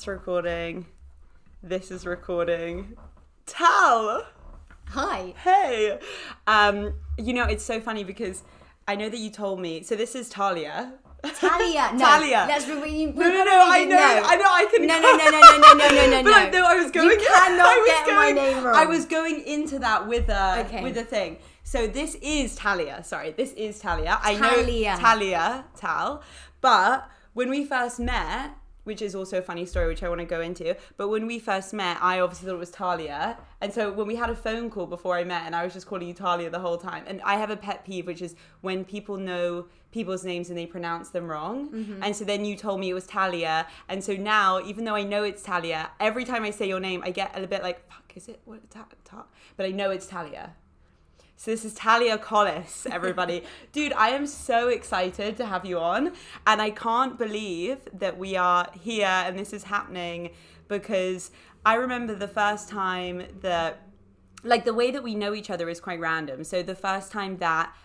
That's recording. This is recording. Tal! Hi. Hey! It's so funny because I know that you told me. So this is Talia. Talia. No. Talia. Let's read. No, I know. I can. No. But I was going. You cannot get my name wrong. I was going into that with a thing. So this is Talia. Sorry, this is Talia. I know Talia, Tal. But when we first met, which is also a funny story, which I want to go into. But when we first met, I obviously thought it was Talia. And so when we had a phone call before I met, and I was just calling you Talia the whole time. And I have a pet peeve, which is when people know people's names and they pronounce them wrong. Mm-hmm. And so then you told me it was Talia. And so now, even though I know it's Talia, every time I say your name, I get a bit like, fuck, is it? What? But I know it's Talia. So this is Talia Collis, everybody. Dude, I am so excited to have you on. And I can't believe that we are here and this is happening, because I remember the first time that, like, the way that we know each other is quite random. So the first time that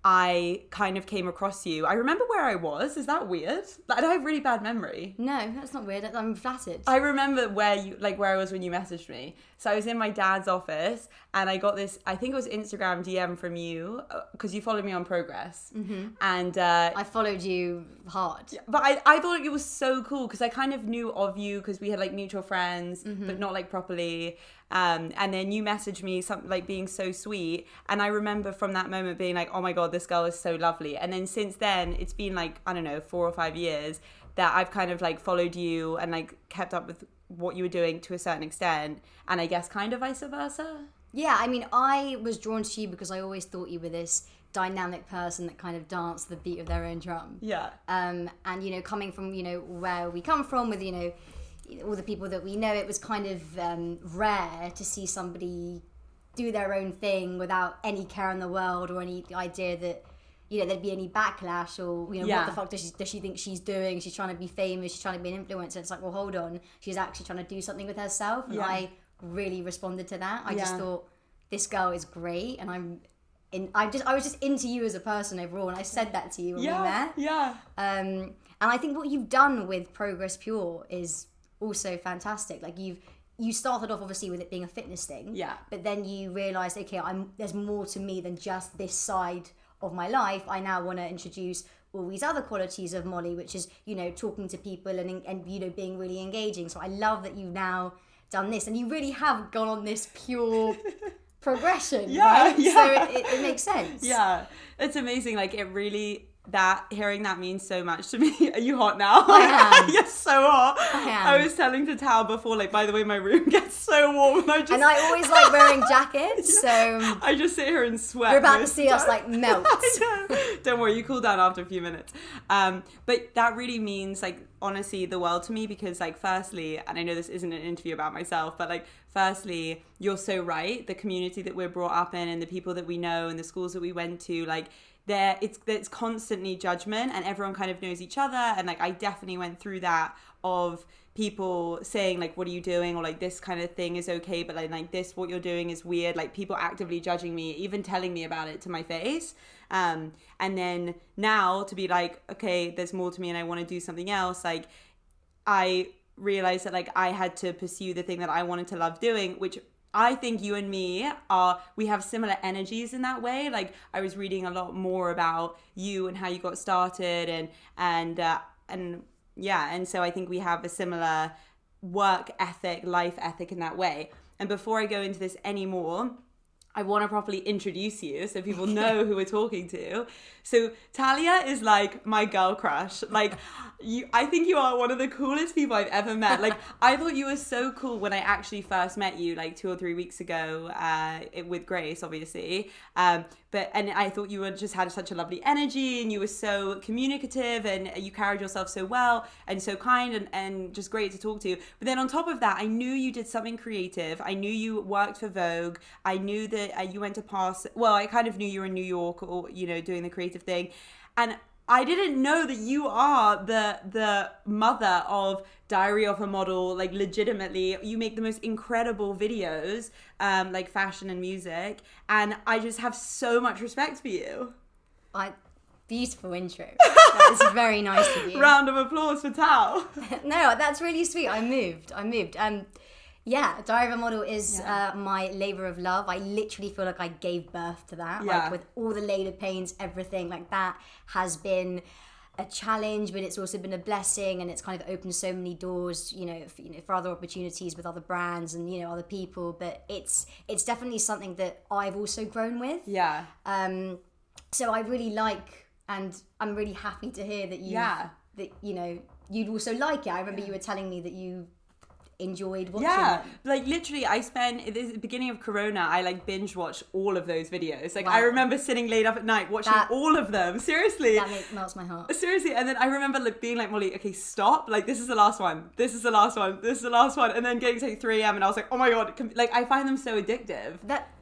I kind of came across you, I remember where I was. Is that weird? Like, I have really bad memory. No, that's not weird. I'm flattered. I remember where I was when you messaged me. So I was in my dad's office and I got this, I think it was Instagram DM from you, because you followed me on Progress. Mm-hmm. And I followed you hard. But I thought it was so cool because I kind of knew of you because we had like mutual friends, but not like properly. And then you messaged me something like being so sweet. And I remember from that moment being like, oh my God, this girl is so lovely. And then since then, it's been like, I don't know, 4 or 5 years that I've kind of like followed you and like kept up with what you were doing to a certain extent. And I guess kind of vice versa. Yeah, I mean, I was drawn to you because I always thought you were this dynamic person that kind of danced the beat of their own drum. Yeah. And, coming from, where we come from with, all the people that we know, it was kind of rare to see somebody do their own thing without any care in the world or any idea that, there'd be any backlash or, what the fuck does she think she's doing? She's trying to be famous. She's trying to be an influencer. It's like, well, hold on. She's actually trying to do something with herself. And I really responded to that. I just thought, this girl is great. And I was just into you as a person overall. And I said that to you when we met. Yeah. And I think what you've done with Progress Pure is also fantastic. Like you started off obviously with it being a fitness thing, but then you realized, okay, there's more to me than just this side of my life. I now want to introduce all these other qualities of Molly, which is talking to people and being really engaging. So I love that you've now done this and you really have gone on this pure progression, right? So it makes sense. It's amazing. Like, it really, hearing that means so much to me. Are you hot now? I am. You're so hot. I am. I was telling to Tal before, like, by the way, my room gets so warm. And I always like wearing jackets, so I just sit here and sweat. You're about to see us like melt. Don't worry, you cool down after a few minutes. But that really means, like, honestly, the world to me, because, like, firstly, and I know this isn't an interview about myself, but, like, firstly, you're so right. The community that we're brought up in and the people that we know and the schools that we went to, like, it's constantly judgment and everyone kind of knows each other. And like, I definitely went through that of people saying like, what are you doing? Or like, this kind of thing is okay, but like this, what you're doing is weird. Like, people actively judging me, even telling me about it to my face. And then now to be like, okay, there's more to me and I want to do something else. Like, I realized that like I had to pursue the thing that I wanted to love doing, which I think you and me we have similar energies in that way. Like, I was reading a lot more about you and how you got started and so I think we have a similar work ethic, life ethic in that way. And before I go into this anymore, I want to properly introduce you so people know who we're talking to. So Talia is like my girl crush. Like, I think you are one of the coolest people I've ever met. Like, I thought you were so cool when I actually first met you, like 2 or 3 weeks ago, with Grace, obviously. And I thought you just had such a lovely energy and you were so communicative and you carried yourself so well and so kind and just great to talk to. But then on top of that, I knew you did something creative. I knew you worked for Vogue. I knew that you went to Parsons. Well, I kind of knew you were in New York or, doing the creative thing. And I didn't know that you are the mother of Diary of a Model. Like, legitimately, you make the most incredible videos, like fashion and music, and I just have so much respect for you. beautiful intro. That is very nice of you. Round of applause for Tal. No, that's really sweet. I moved. Yeah, Diary of a Model is my labour of love. I literally feel like I gave birth to that. Yeah. Like with all the labour pains, everything like that has been a challenge, but it's also been a blessing, and it's kind of opened so many doors, for other opportunities with other brands and other people. But it's definitely something that I've also grown with. Yeah. So I really like, and I'm really happy to hear that you'd also like it. I remember you were telling me that you enjoyed watching it. Like literally I spent at the beginning of Corona, I like binge watched all of those videos. Like Wow. I remember sitting late up at night watching all of them. Seriously. That melts my heart. Seriously. And then I remember like being like, Molly, okay, stop. Like this is the last one. This is the last one. This is the last one. And then getting to like 3 a.m. and I was like, oh my God. Like I find them so addictive.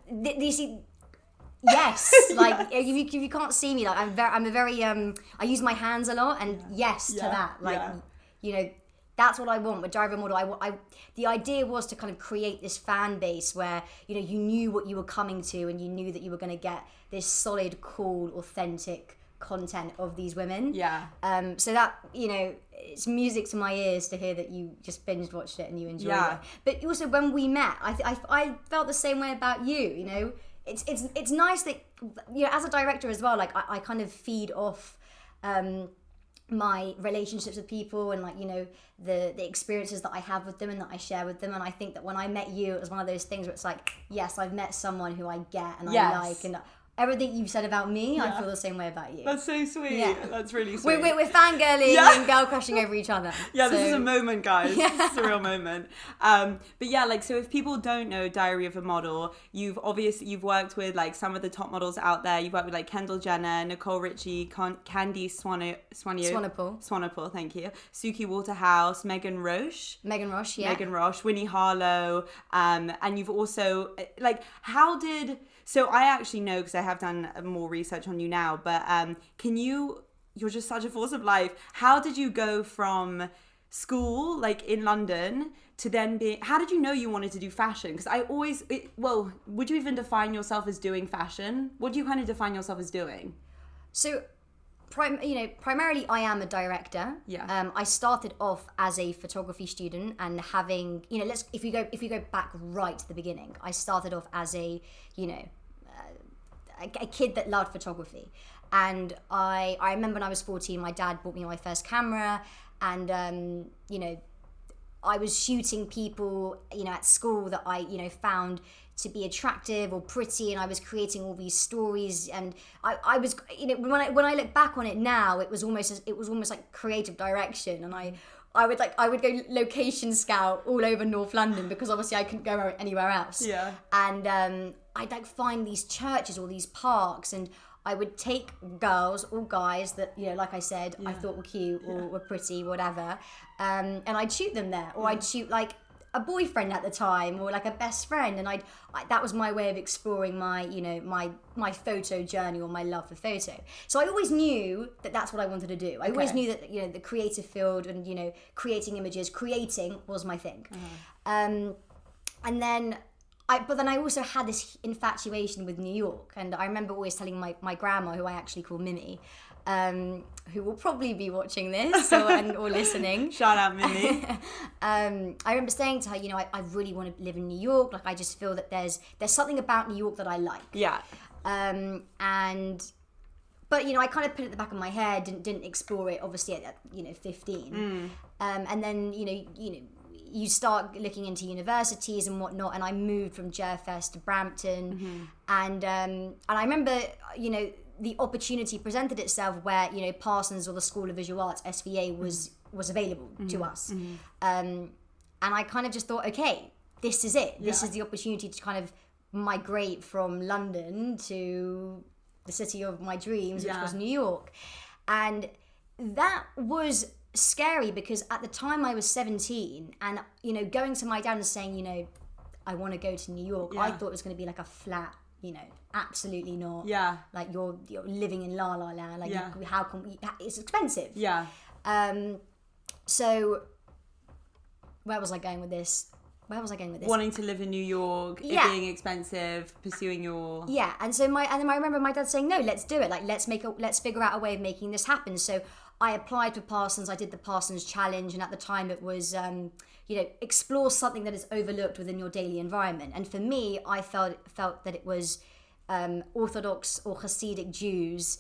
You see, yes, like if you can't see me, like I'm a very I use my hands a lot, and to that, like that's what I want with Diary of a Model. The idea was to kind of create this fan base where you knew what you were coming to, and you knew that you were going to get this solid, cool, authentic content of these women. Yeah. So that it's music to my ears to hear that you just binge watched it and you enjoyed it. But also when we met, I felt the same way about you. It's nice that as a director as well. Like I kind of feed off my relationships with people and the experiences that I have with them and that I share with them. And I think that when I met you, it was one of those things where it's like, yes, I've met someone who I get and I like, and everything you've saed about me, I feel the same way about you. That's so sweet. Yeah. That's really sweet. We're fangirling and girl crushing over each other. Yeah, this is a moment, guys. This is a real moment. But yeah, so if people don't know Diary of a Model, you've worked with like some of the top models out there. You've worked with like Kendall Jenner, Nicole Richie, Candice Swanepoel, thank you. Suki Waterhouse, Meghan Roche, Winnie Harlow, and you've also so I actually know, because I have done more research on you now, but you're just such a force of life. How did you go from school, like in London, to then how did you know you wanted to do fashion? Because would you even define yourself as doing fashion? What do you kind of define yourself as doing? So, primarily I am a director. Yeah. I started off as a photography student, and having, if you go back right to the beginning, I started off as a kid that loved photography. And I remember when I was 14, my dad bought me my first camera, and I was shooting people at school that I found to be attractive or pretty, and I was creating all these stories, and I was when I look back on it now, it was almost like creative direction. And I would go location scout all over North London, because obviously I couldn't go anywhere else. Yeah. And I'd find these churches or these parks, and I would take girls or guys that like I said, I thought were cute or were pretty, whatever, and I'd shoot them there, or I'd shoot like a boyfriend at the time, or like a best friend, and that was my way of exploring my my photo journey, or my love for photo. So I always knew that that's what I wanted to do. I always knew that the creative field and creating images, creating was my thing. And then I also had this infatuation with New York, and I remember always telling my grandma, who I actually call Mimi, who will probably be watching this or listening. Shout out, Mimi. I remember saying to her, I really want to live in New York. Like, I just feel that there's something about New York that I like. Yeah. But I kind of put it at the back of my head, didn't explore it, obviously at 15. And then you start looking into universities and whatnot, and I moved from JFS to Brampton, and I remember the opportunity presented itself where Parsons, or the School of Visual Arts, SVA, was available to us, and I kind of just thought, okay, this is it. This is the opportunity to kind of migrate from London to the city of my dreams, which was New York. And that was scary, because at the time I was 17, and going to my dad and saying I want to go to New York, I thought it was going to be like a flat, absolutely not. Yeah. Like you're living in La La Land. Like how can we? It's expensive. Yeah. So where was I going with this? where was I going with this? Wanting to live in New York, it being expensive, pursuing your... Yeah, and then I remember my dad saying, no, let's do it. Like, let's figure out a way of making this happen. So I applied for Parsons. I did the Parsons challenge, and at the time it was, explore something that is overlooked within your daily environment. And for me, I felt that it was Orthodox or Hasidic Jews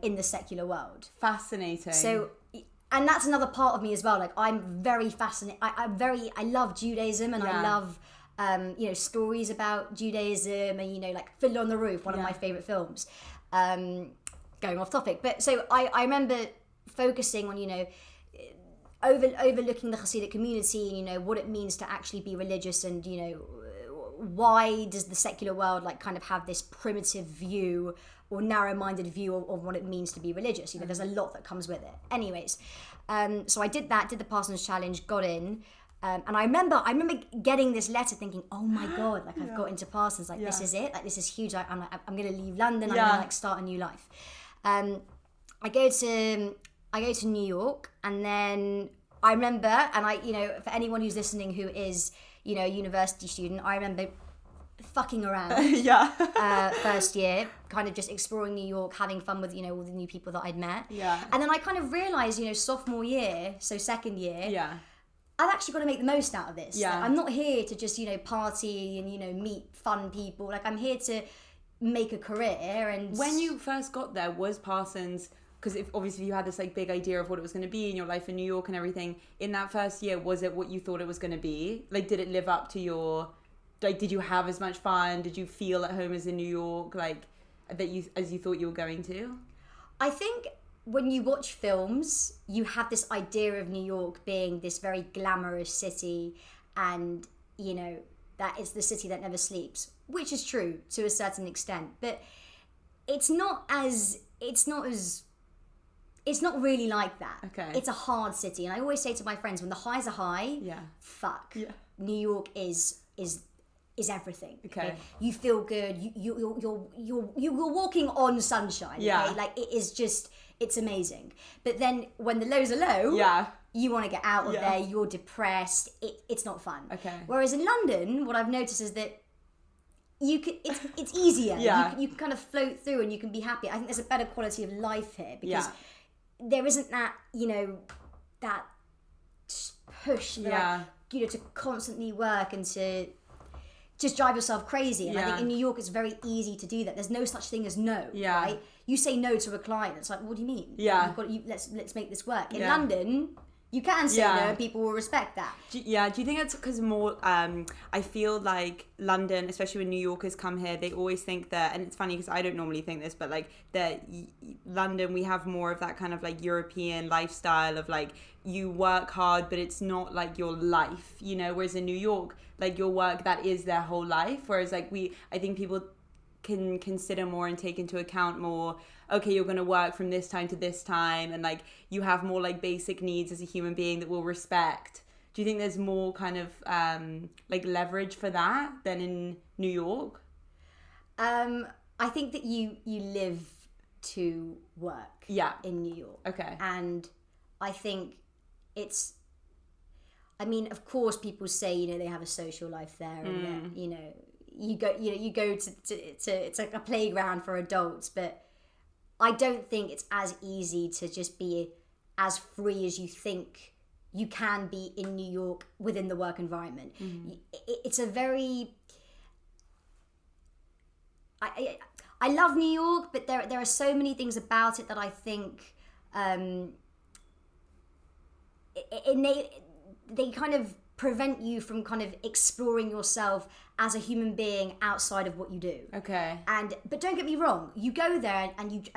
in the secular world. Fascinating. So, and that's another part of me as well. Like, I'm very fascinated. I love Judaism, and I love, stories about Judaism, and, like Fiddler on the Roof, one of my favorite films. Going off topic. But so I remember focusing on, overlooking the Hasidic community, what it means to actually be religious, and, why does the secular world kind of have this primitive view or narrow-minded view of what it means to be religious. There's a lot that comes with it. Anyways, so I did the Parsons Challenge, got in, and I remember getting this letter thinking, oh my God, I've got into Parsons, this is it, this is huge, I'm going to leave London, I'm going to start a new life. I go to New York, and then I remember, and for anyone who's listening who is, a university student, I remember fucking around first year, kind of just exploring New York, having fun with all the new people that I'd met, and then I kind of realized sophomore year, so second year, I've actually got to make the most out of this. I'm not here to just party and meet fun people. I'm here to make a career. And when you first got there, was Parsons, because obviously you had this big idea of what it was going to be in your life in New York and everything, in that first year, was it what you thought it was going to be? Did it live up to your... did you have as much fun? Did you feel at home as in New York, as you thought you were going to? I think when you watch films, you have this idea of New York being this very glamorous city, and, that it's the city that never sleeps, which is true to a certain extent. But it's not really like that. Okay. It's a hard city. And I always say to my friends, when the highs are high, New York is everything. Okay. You feel good. You're walking on sunshine. Okay? It is just, it's amazing. But then when the lows are low, you want to get out of there. You're depressed. It's not fun. Okay. Whereas in London, what I've noticed is that it's easier. You can kind of float through, and you can be happy. I think there's a better quality of life here because there isn't that that push to constantly work and to just drive yourself crazy. And I think in New York it's very easy to do that. There's no such thing as no. Right? You say no to a client, it's what do you mean? Let's make this work. In London, you can say no, and people will respect that. Do you think it's because more, I feel like London, especially when New Yorkers come here, they always think that, and it's funny because I don't normally think this, but that London, we have more of that kind of European lifestyle of you work hard, but it's not your life, whereas in New York, your work, that is their whole life. Whereas I think people can consider more and take into account more, okay, you're going to work from this time to this time, and you have more basic needs as a human being that we'll respect. Do you think there's more kind of leverage for that than in New York? I think that you live to work in New York. Okay. And I think it's, of course people say, they have a social life there, and that, you go to it's like a playground for adults, but I don't think it's as easy to just be as free as you think you can be in New York within the work environment. It's a very... I love New York, but there are so many things about it that I think they kind of prevent you from kind of exploring yourself as a human being outside of what you do. Okay. But don't get me wrong, you go there and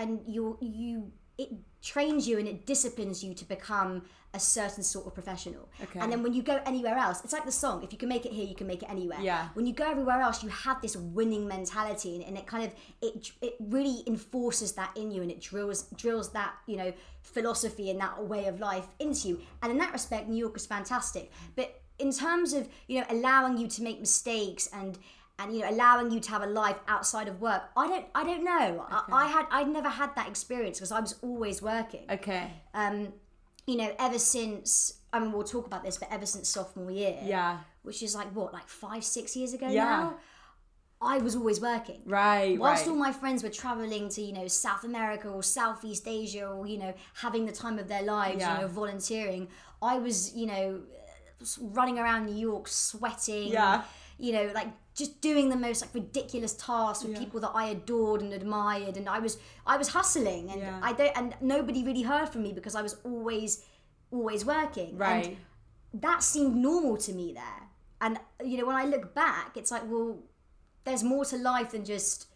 it trains you and it disciplines you to become a certain sort of professional. Okay. And then when you go anywhere else, it's like the song, if you can make it here, you can make it anywhere. Yeah. When you go everywhere else, you have this winning mentality, and it kind of, it really enforces that in you, and it drills that, philosophy and that way of life into you. And in that respect, New York is fantastic. But in terms of, allowing you to make mistakes and allowing you to have a life outside of work, I don't know. Okay. I'd never had that experience because I was always working. Okay. Ever since, we'll talk about this, but ever since sophomore year, which is like 5-6 years ago Yeah. now, I was always working. Right, Whilst right. all my friends were traveling to, South America or Southeast Asia or, having the time of their lives, Yeah. volunteering, I was, running around New York sweating, Yeah. like just doing the most like ridiculous tasks with people that I adored and admired, and I was hustling, and and nobody really heard from me because I was always working. Right. And that seemed normal to me there. And when I look back, it's like, well, there's more to life than just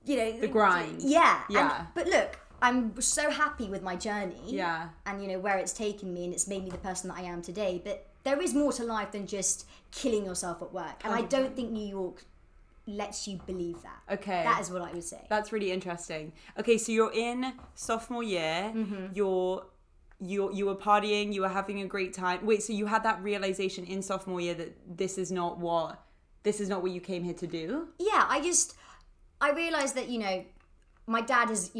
the grind. Yeah. Yeah. But look, I'm so happy with my journey. Yeah. And where it's taken me, and it's made me the person that I am today. But there is more to life than just killing yourself at work. And I don't think New York lets you believe that. Okay. That is what I would say. That's really interesting. Okay, so you're in sophomore year. Mm-hmm. You were partying. You were having a great time. Wait, so you had that realization in sophomore year that this is not what you came here to do? Yeah, I realized that my dad has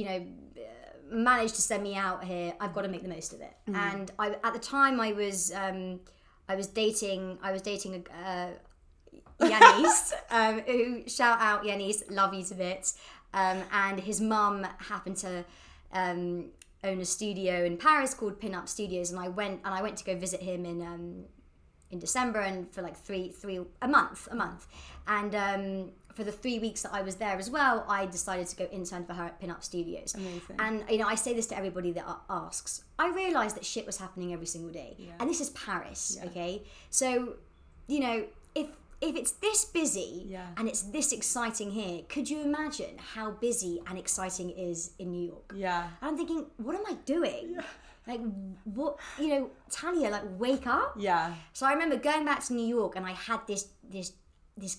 managed to send me out here. I've got to make the most of it. Mm-hmm. And at the time I was dating Yanis, who, shout out Yanis, love you to bits. And his mum happened to own a studio in Paris called Pin Up Studios, and I went to go visit him in December, and for like a month, and for the 3 weeks that I was there as well, I decided to go intern for her at Pin Up Studios. Amazing. And I say this to everybody that asks. I realised that shit was happening every single day, and this is Paris, okay? So, if it's this busy and it's this exciting here, could you imagine how busy and exciting it is in New York? Yeah. And I'm thinking, what am I doing? Like, what, Talia, like, wake up. Yeah. So I remember going back to New York, and I had this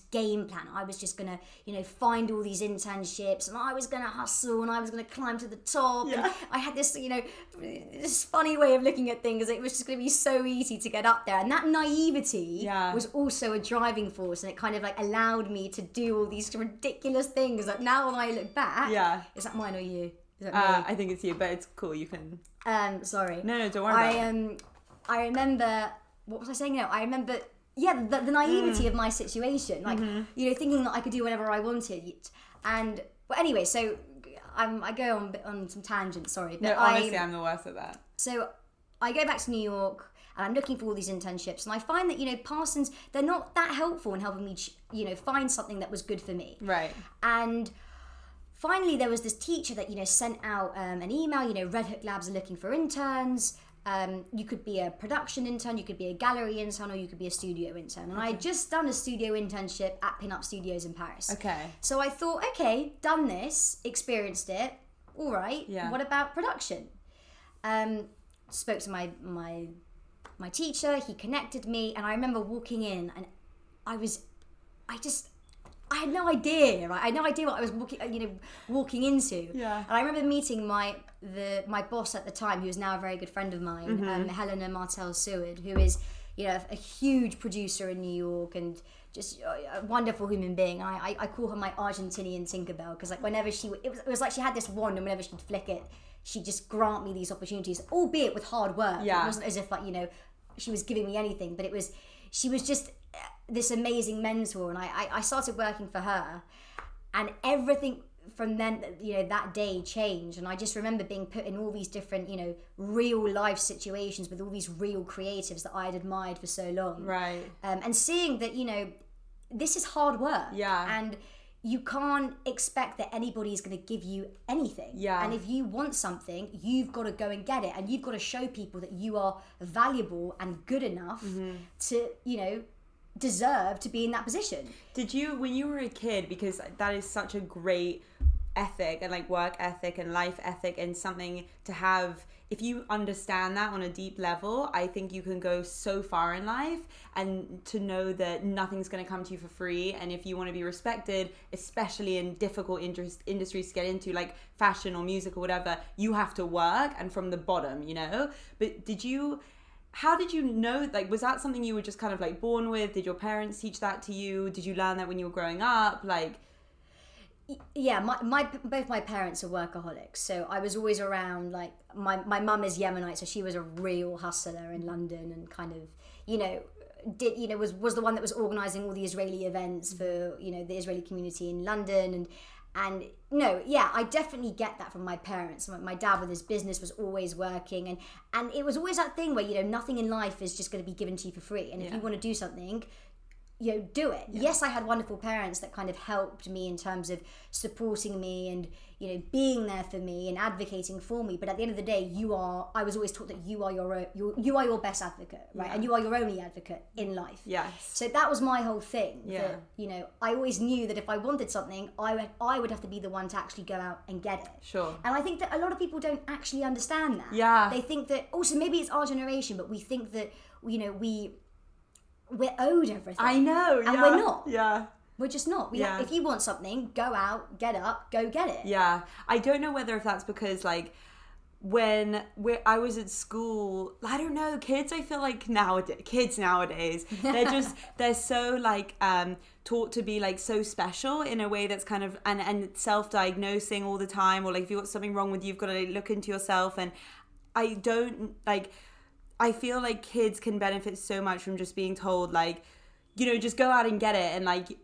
game plan. I was just gonna, find all these internships, and I was gonna hustle, and I was gonna climb to the top. Yeah. And I had this, this funny way of looking at things. It was just gonna be so easy to get up there, and that naivety was also a driving force, and it kind of like allowed me to do all these ridiculous things. Like, now when I look back, is that mine or you? Is that me? I think it's you, but it's cool. You can. Sorry. No, don't worry about it. I remember. What was I saying now? I remember. Yeah, the naivety of my situation, like thinking that I could do whatever I wanted, and anyway, so I go on some tangents. Sorry, but No, honestly, I'm the worst at that. So I go back to New York, and I'm looking for all these internships, and I find that Parsons, they're not that helpful in helping me find something that was good for me. Right. And finally, there was this teacher that sent out an email. Red Hook Labs are looking for interns. You could be a production intern, you could be a gallery intern, or you could be a studio intern. And I had just done a studio internship at Pin Up Studios in Paris. Okay. So I thought, okay, done this, experienced it, all right. Yeah. What about production? Spoke to my teacher, he connected me, and I remember walking in, and I had no idea, right? I had no idea what I was walking into. Yeah. And I remember meeting my boss at the time, who is now a very good friend of mine, Helena Martel Seward, who is, a huge producer in New York and just a wonderful human being. And I call her my Argentinian Tinkerbell, because like whenever it was like she had this wand, and whenever she'd flick it, she'd just grant me these opportunities, albeit with hard work. Yeah. It wasn't as if she was giving me anything, but she was just this amazing mentor, and I started working for her, and everything from then that day changed. And I just remember being put in all these different real life situations with all these real creatives that I had admired for so long, Right. And seeing that this is hard work, and you can't expect that anybody's going to give you anything, and if you want something, you've got to go and get it, and you've got to show people that you are valuable and good enough to deserve to be in that position. Did you, when you were a kid, because that is such a great ethic and like work ethic and life ethic, and something to have, if you understand that on a deep level, I think you can go so far in life, and to know that nothing's going to come to you for free. And if you want to be respected, especially in difficult industries to get into, like fashion or music or whatever, you have to work, and from the bottom, But how did you know, like, was that something you were just kind of like born with? Did your parents teach that to you? Did you learn that when you were growing up? Like, yeah, both my parents are workaholics, so I was always around. Like, my mum is Yemenite, so she was a real hustler in London, and kind of was the one that was organising all the Israeli events for, the Israeli community in London. And no, yeah, I definitely get that from my parents. My dad with his business was always working, and it was always that thing where, nothing in life is just going to be given to you for free. And if you want to do something, do it. Yeah. Yes, I had wonderful parents that kind of helped me in terms of supporting me and, being there for me and advocating for me. But at the end of the day, I was always taught that you are your best advocate, right? And you are your only advocate in life. Yes. So that was my whole thing. Yeah. That, I always knew that if I wanted something, I would have to be the one to actually go out and get it. Sure. And I think that a lot of people don't actually understand that. Yeah. They think that, also maybe it's our generation, but we think that, we're owed everything. I know, and we're not. Yeah. We're just not. If you want something, go out, get up, go get it. Yeah. I don't know whether if that's because, like, when I was at school, I don't know, kids, I feel like kids nowadays, they're so, like, taught to be, like, so special in a way that's kind of, and self-diagnosing all the time, or, like, if you've got something wrong with you, you've got to, like, look into yourself. And I feel like kids can benefit so much from just being told, like, just go out and get it, and, like,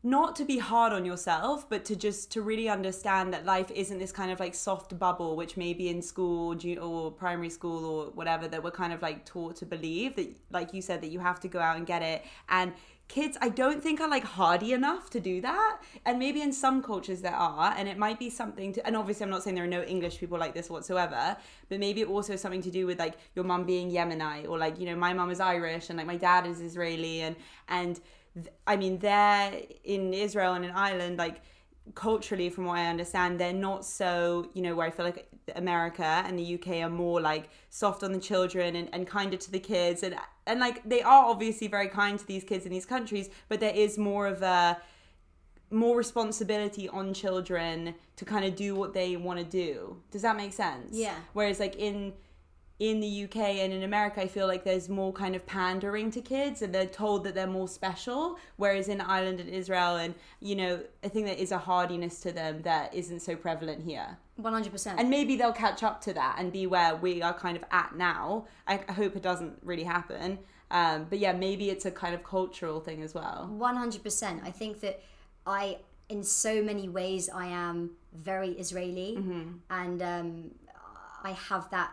not to be hard on yourself, but to really understand that life isn't this kind of, like, soft bubble, which maybe in school or primary school or whatever, that we're kind of, like, taught to believe that, like you said, that you have to go out and get it. And kids, I don't think, are, like, hardy enough to do that. And maybe in some cultures there are, and it might be something to, and obviously I'm not saying there are no English people like this whatsoever, but maybe it also something to do with, like, your mum being Yemenite, or, like, my mum is Irish and, like, my dad is Israeli, and I mean, they're in Israel and in Ireland, like, culturally, from what I understand, they're not so, where I feel like America and the UK are more, like, soft on the children and kinder to the kids, and like, they are obviously very kind to these kids in these countries, but there is more responsibility on children to kind of do what they want to do. Does that make sense? Yeah. Whereas, like, in the UK and in America, I feel like there's more kind of pandering to kids, and they're told that they're more special. Whereas in Ireland and Israel, and, I think there is a hardiness to them that isn't so prevalent here. 100%. And maybe they'll catch up to that and be where we are kind of at now. I hope it doesn't really happen. But yeah, maybe it's a kind of cultural thing as well. 100%. I think that in so many ways, I am very Israeli. Mm-hmm. And, I have that,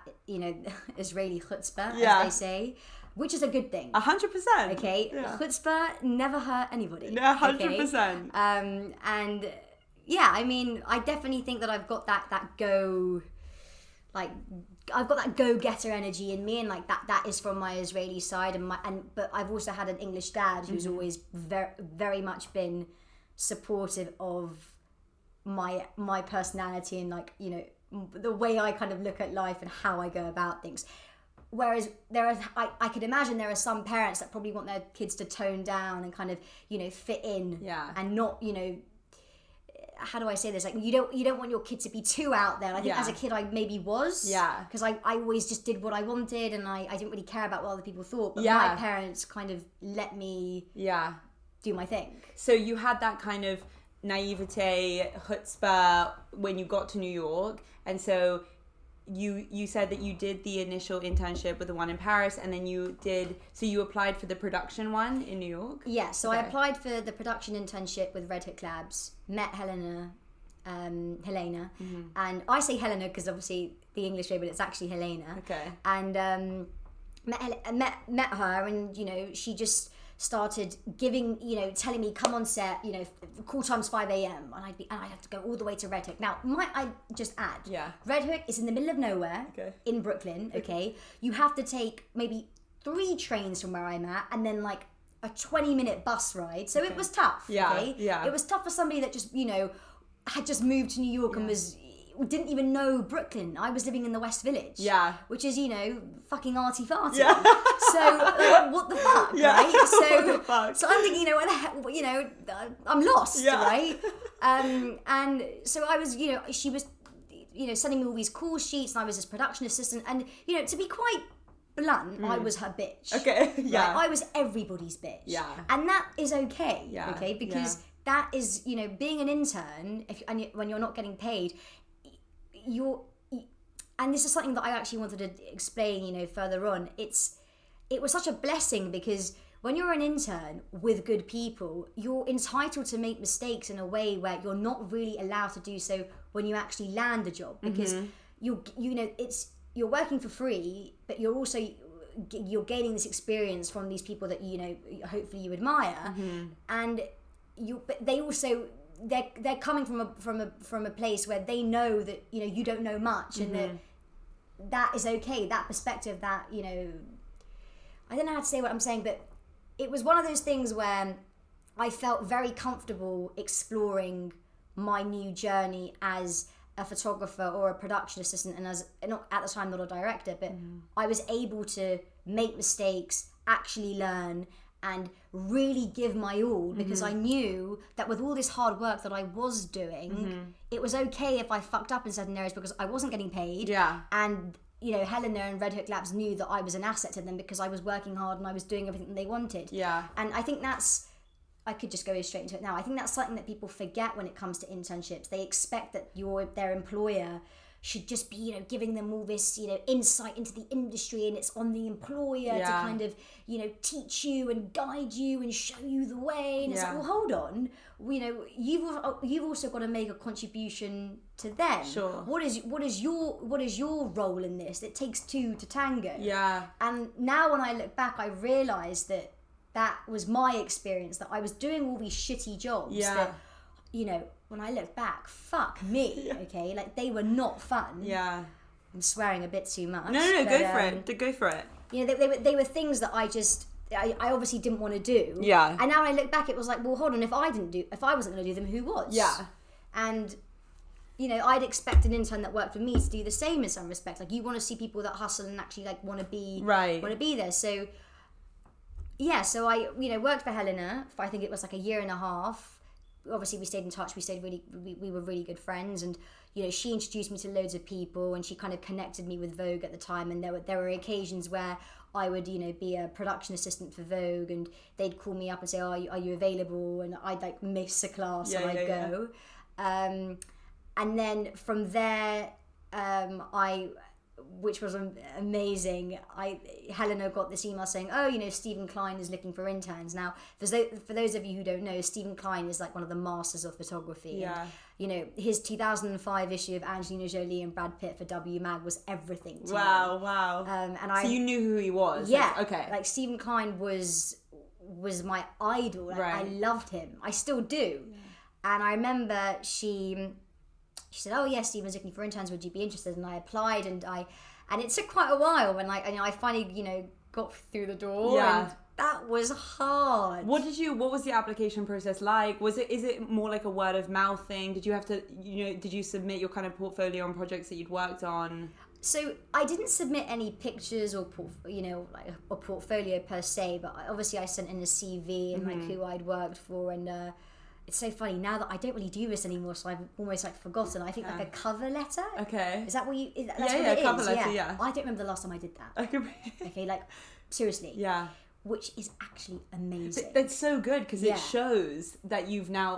Israeli chutzpah, as they say, which is a good thing. 100%. Okay, yeah. Chutzpah never hurt anybody. No, 100%. Okay? And yeah, I mean, I definitely think that I've got that go, like, I've got that go-getter energy in me, and, like, that is from my Israeli side, but I've also had an English dad who's always very, very much been supportive of my personality and, like, the way I kind of look at life and how I go about things. Whereas I could imagine there are some parents that probably want their kids to tone down and kind of, fit in, and not, how do I say this? Like, you don't want your kid to be too out there. I think as a kid I maybe was, because I always just did what I wanted, and I didn't really care about what other people thought. But my parents kind of let me do my thing. So you had that kind of naivete, chutzpah when you got to New York, and so you said that you did the initial internship with the one in Paris, and then you applied for the production one in New York? Yeah, so okay. I applied for the production internship with Red Hook Labs, met Helena, and I say Helena because obviously the English way, but it's actually Helena. Okay. And met her, and she just started giving, telling me, come on set, call time's 5 a.m. and I'd have to go all the way to Red Hook. Now, I just add, Red Hook is in the middle of nowhere, in Brooklyn, okay? You have to take maybe 3 trains from where I'm at, and then, like, a 20-minute bus ride. So it was tough, okay? Yeah. It was tough for somebody that just, had just moved to New York and didn't even know Brooklyn. I was living in the West Village, which is, fucking arty-farty. Yeah. So, what the fuck, right? So I'm thinking, where the hell, I'm lost, right? And so I was, she was, sending me all these call sheets, and I was his production assistant, and, to be quite blunt, I was her bitch. Okay, yeah. Right? I was everybody's bitch. Yeah. And that is okay, okay? Because that is, being an intern, when you're not getting paid, and this is something that I actually wanted to explain, further on. It's it was such a blessing because when you're an intern with good people, you're entitled to make mistakes in a way where you're not really allowed to do so when you actually land a job, because you're working for free, but you're gaining this experience from these people that hopefully you admire, and they're coming from a place where they know that you don't know much, and that is okay. That perspective, that I don't know how to say what I'm saying, but it was one of those things where I felt very comfortable exploring my new journey as a photographer or a production assistant, and as not at the time not a director, but I was able to make mistakes, actually learn, and really give my all, because I knew that with all this hard work that I was doing, it was okay if I fucked up in certain areas because I wasn't getting paid. Yeah. And Helena and Red Hook Labs knew that I was an asset to them because I was working hard and I was doing everything they wanted. Yeah. And I think I could just go straight into it now. I think that's something that people forget when it comes to internships. They expect that their employer should just be, giving them all this, insight into the industry, and it's on the employer to kind of, teach you and guide you and show you the way. And it's like, well, hold on, you've also got to make a contribution to them. Sure. What is your role in this? It takes two to tango. Yeah. And now when I look back, I realise that was my experience, that I was doing all these shitty jobs that, when I look back, fuck me, okay? Like, they were not fun. Yeah. I'm swearing a bit too much. No, go for it. Go for it. They were things that I obviously didn't want to do. Yeah. And now when I look back, it was like, well, hold on, if I wasn't going to do them, who was? Yeah. And, I'd expect an intern that worked for me to do the same in some respect. Like, you want to see people that hustle and actually, like, want to be there. So, yeah, so I, worked for Helena for, I think it was like a year and a half. Obviously we stayed in touch, we were really good friends, and she introduced me to loads of people, and she kind of connected me with Vogue at the time, and there were occasions where I would be a production assistant for Vogue, and they'd call me up and say, oh, are you available? And I'd like miss a class and I'd go. And then from there which was amazing, Helena got this email saying, oh, Stephen Klein is looking for interns. Now, for those of you who don't know, Stephen Klein is like one of the masters of photography. Yeah. And, his 2005 issue of Angelina Jolie and Brad Pitt for W Mag was everything to me. Wow. So you knew who he was? Yeah. Okay. Like, Stephen Klein was my idol. Like, I loved him. I still do. Yeah. And I remember she said, oh yeah, Stephen's looking for interns, would you be interested? And I applied, and it took quite a while when I finally got through the door. And that was hard. What was the application process like? Is it more like a word of mouth thing? Did you have to did you submit your kind of portfolio on projects that you'd worked on? So I didn't submit any pictures or a portfolio per se, but obviously I sent in a CV and like who I'd worked for, and it's so funny now that I don't really do this anymore, so I've almost like forgotten. I think like a cover letter. Okay. Is that what you? That's what a it cover is? letter. Yeah. I don't remember the last time I did that. Okay, like seriously. Yeah. Which is actually amazing. It's so good because it shows that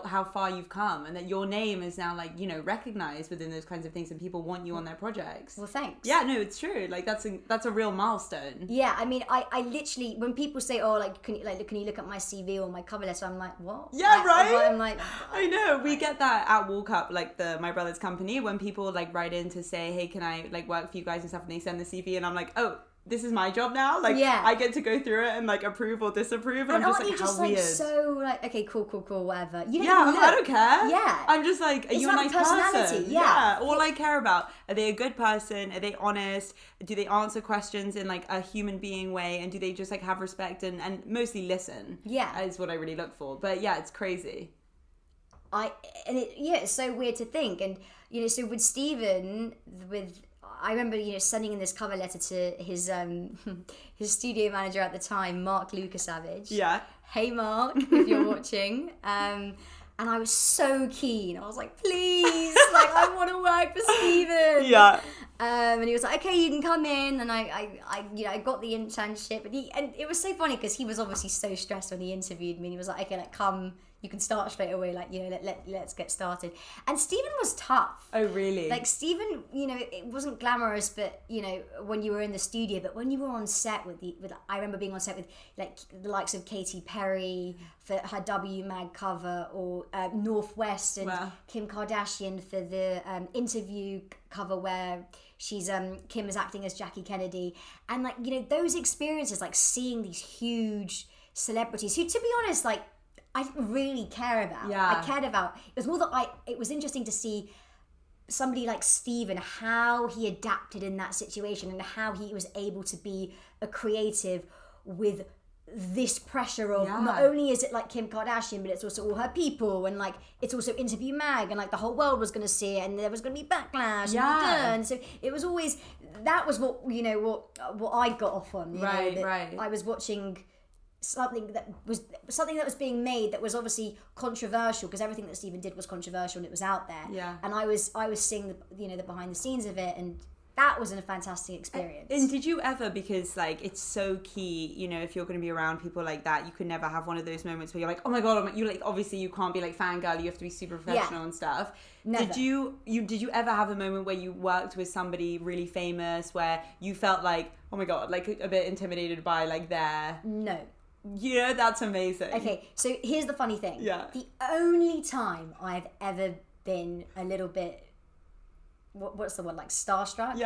how far you've come, and that your name is now like recognized within those kinds of things, and people want you on their projects. Well, thanks. Yeah, no, it's true. Like that's a real milestone. Yeah, I mean, I literally, when people say, oh, like can you look at my CV or my cover letter, I'm like, what? Yeah, right. I'm like, I know. We get that at Walk Up, like my brother's company, when people like write in to say, hey, can I like work for you guys and stuff, and they send the CV, and I'm like, oh, this is my job now. Like, I get to go through it and like approve or disapprove. And I'm just like, how weird. So like, okay, cool, whatever. I don't care. Yeah. I'm just like, are you a nice person? Yeah. All I care about, are they a good person? Are they honest? Do they answer questions in like a human being way? And do they just like have respect and mostly listen? Yeah. Is what I really look for. But yeah, it's crazy. It's so weird to think. And, so with Stephen, I remember, sending in this cover letter to his studio manager at the time, Mark Lucasavage. Yeah. Hey, Mark, if you're watching. And I was so keen. I was like, please, like, I want to work for Stephen. Yeah. And he was like, okay, you can come in. And I got the internship. And it was so funny because he was obviously so stressed when he interviewed me. And he was like, okay, like, come you can start straight away, like, you know, let's get started. And Stephen was tough. Oh, really? Like, Stephen, you know, it wasn't glamorous, but, you know, when you were in the studio, but when you were on set with I remember being on set with, like, the likes of Katy Perry for her W Mag cover, or Northwest and Kim Kardashian for the interview cover where she's Kim is acting as Jackie Kennedy. And, like, you know, those experiences, like seeing these huge celebrities who, to be honest, like, I didn't really care about. Yeah. I cared about, it was more that it was interesting to see somebody like Stephen, how he adapted in that situation and how he was able to be a creative with this pressure of not only is it like Kim Kardashian, but it's also all her people, and like it's also Interview Mag, and like the whole world was going to see it, and there was going to be backlash. And so it was always, that was what, you know, what I got off on. You know, that I was watching something that was being made that was obviously controversial, because everything that Stephen did was controversial and it was out there. And I was seeing the behind the scenes of it, and that was a fantastic experience. And did you ever, because like it's so key, you know, if you're going to be around people like that, you could never have one of those moments where you're like, oh my god, you like, obviously you can't be like fangirl, you have to be super professional and stuff. Never. Did you ever have a moment where you worked with somebody really famous where you felt like, oh my god, like a bit intimidated by like their... No. You know, that's amazing. Okay, so here's the funny thing. The only time I've ever been a little bit, what's the word, like starstruck?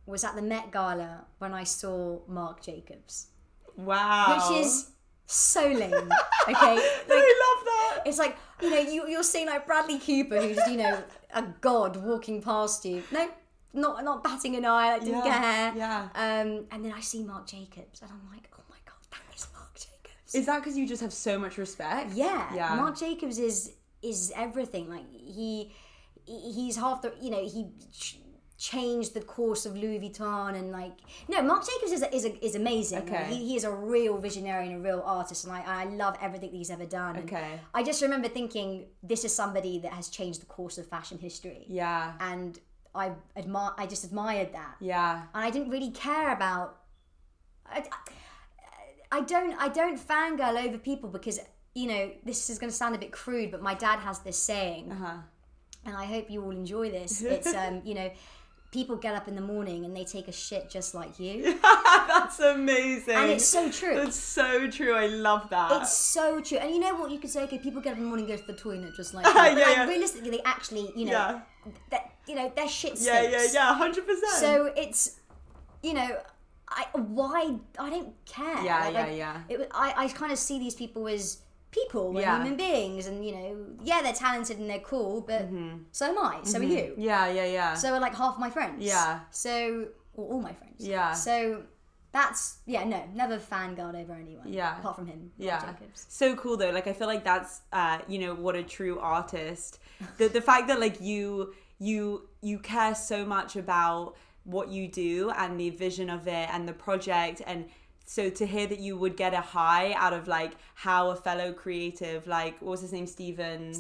Was at the Met Gala when I saw Marc Jacobs. Wow. Which is so lame. Okay? I love that. It's like, you know, you're seeing like Bradley Cooper, who's, you know, a god walking past you. No, not batting an eye, like didn't care. And then I see Marc Jacobs and I'm like, oh my god, that is Marc Jacobs. Is that because you just have so much respect? Yeah. Marc Jacobs is everything. Like he's half the, you know, he changed the course of Louis Vuitton, and like, no, Marc Jacobs is amazing. Okay. Like, he is a real visionary and a real artist, and I love everything that he's ever done. Okay. I just remember thinking, this is somebody that has changed the course of fashion history. Yeah. And I just admired that. Yeah. And I didn't really care about. I don't fangirl over people because, you know, this is going to sound a bit crude, but my dad has this saying, and I hope you all enjoy this. It's you know, people get up in the morning and they take a shit just like you. That's amazing. And it's so true. It's so true. I love that. It's so true. And you know what? You could say, okay, people get up in the morning and go to the toilet just like that. But like, realistically, they actually, you know, their shit stinks. 100%. So it's, you know, I don't care. I kind of see these people as people and human beings, and, you know, they're talented and they're cool, but so am I, so are you. So are like half my friends. So, or all my friends. So that's, never fangirled over anyone. Apart from him, Jacobs. So cool though. Like, I feel like that's, you know, what a true artist. The fact that like you care so much about what you do and the vision of it and the project, and so to hear that you would get a high out of like how a fellow creative, like what was his name, Stephen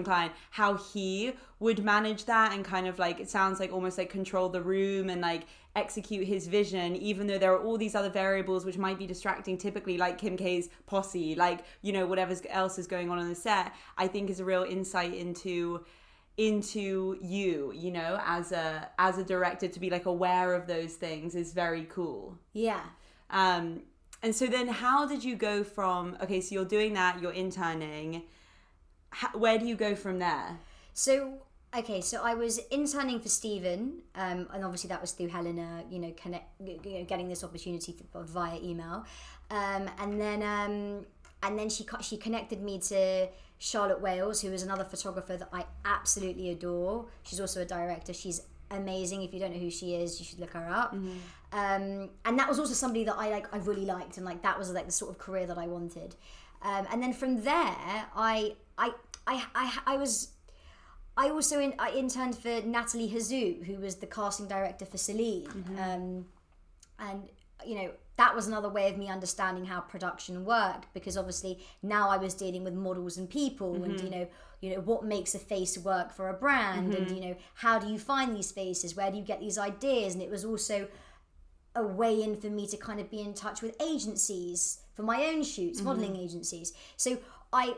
Klein, how he would manage that and kind of like, it sounds like almost like control the room and like execute his vision, even though there are all these other variables which might be distracting, typically like Kim K's posse, like, you know, whatever else is going on the set. I think is a real insight into you know, as a director, to be like aware of those things is very cool. And so then how did you go from, okay, so you're doing that, you're interning, where do you go from there? So I was interning for Stephen, and obviously that was through Helena, you know, getting this opportunity via email, and then she connected me to Charlotte Wales, who is another photographer that I absolutely adore. She's also a director. She's amazing. If you don't know who she is, you should look her up. And that was also somebody that I really liked, and like that was like the sort of career that I wanted. And then from there, I interned for Natalie Hazou, who was the casting director for Celine. And you know, that was another way of me understanding how production worked, because obviously now I was dealing with models and people, and you know what makes a face work for a brand, and you know, how do you find these faces, where do you get these ideas? And it was also a way in for me to kind of be in touch with agencies for my own shoots, modelling agencies. So I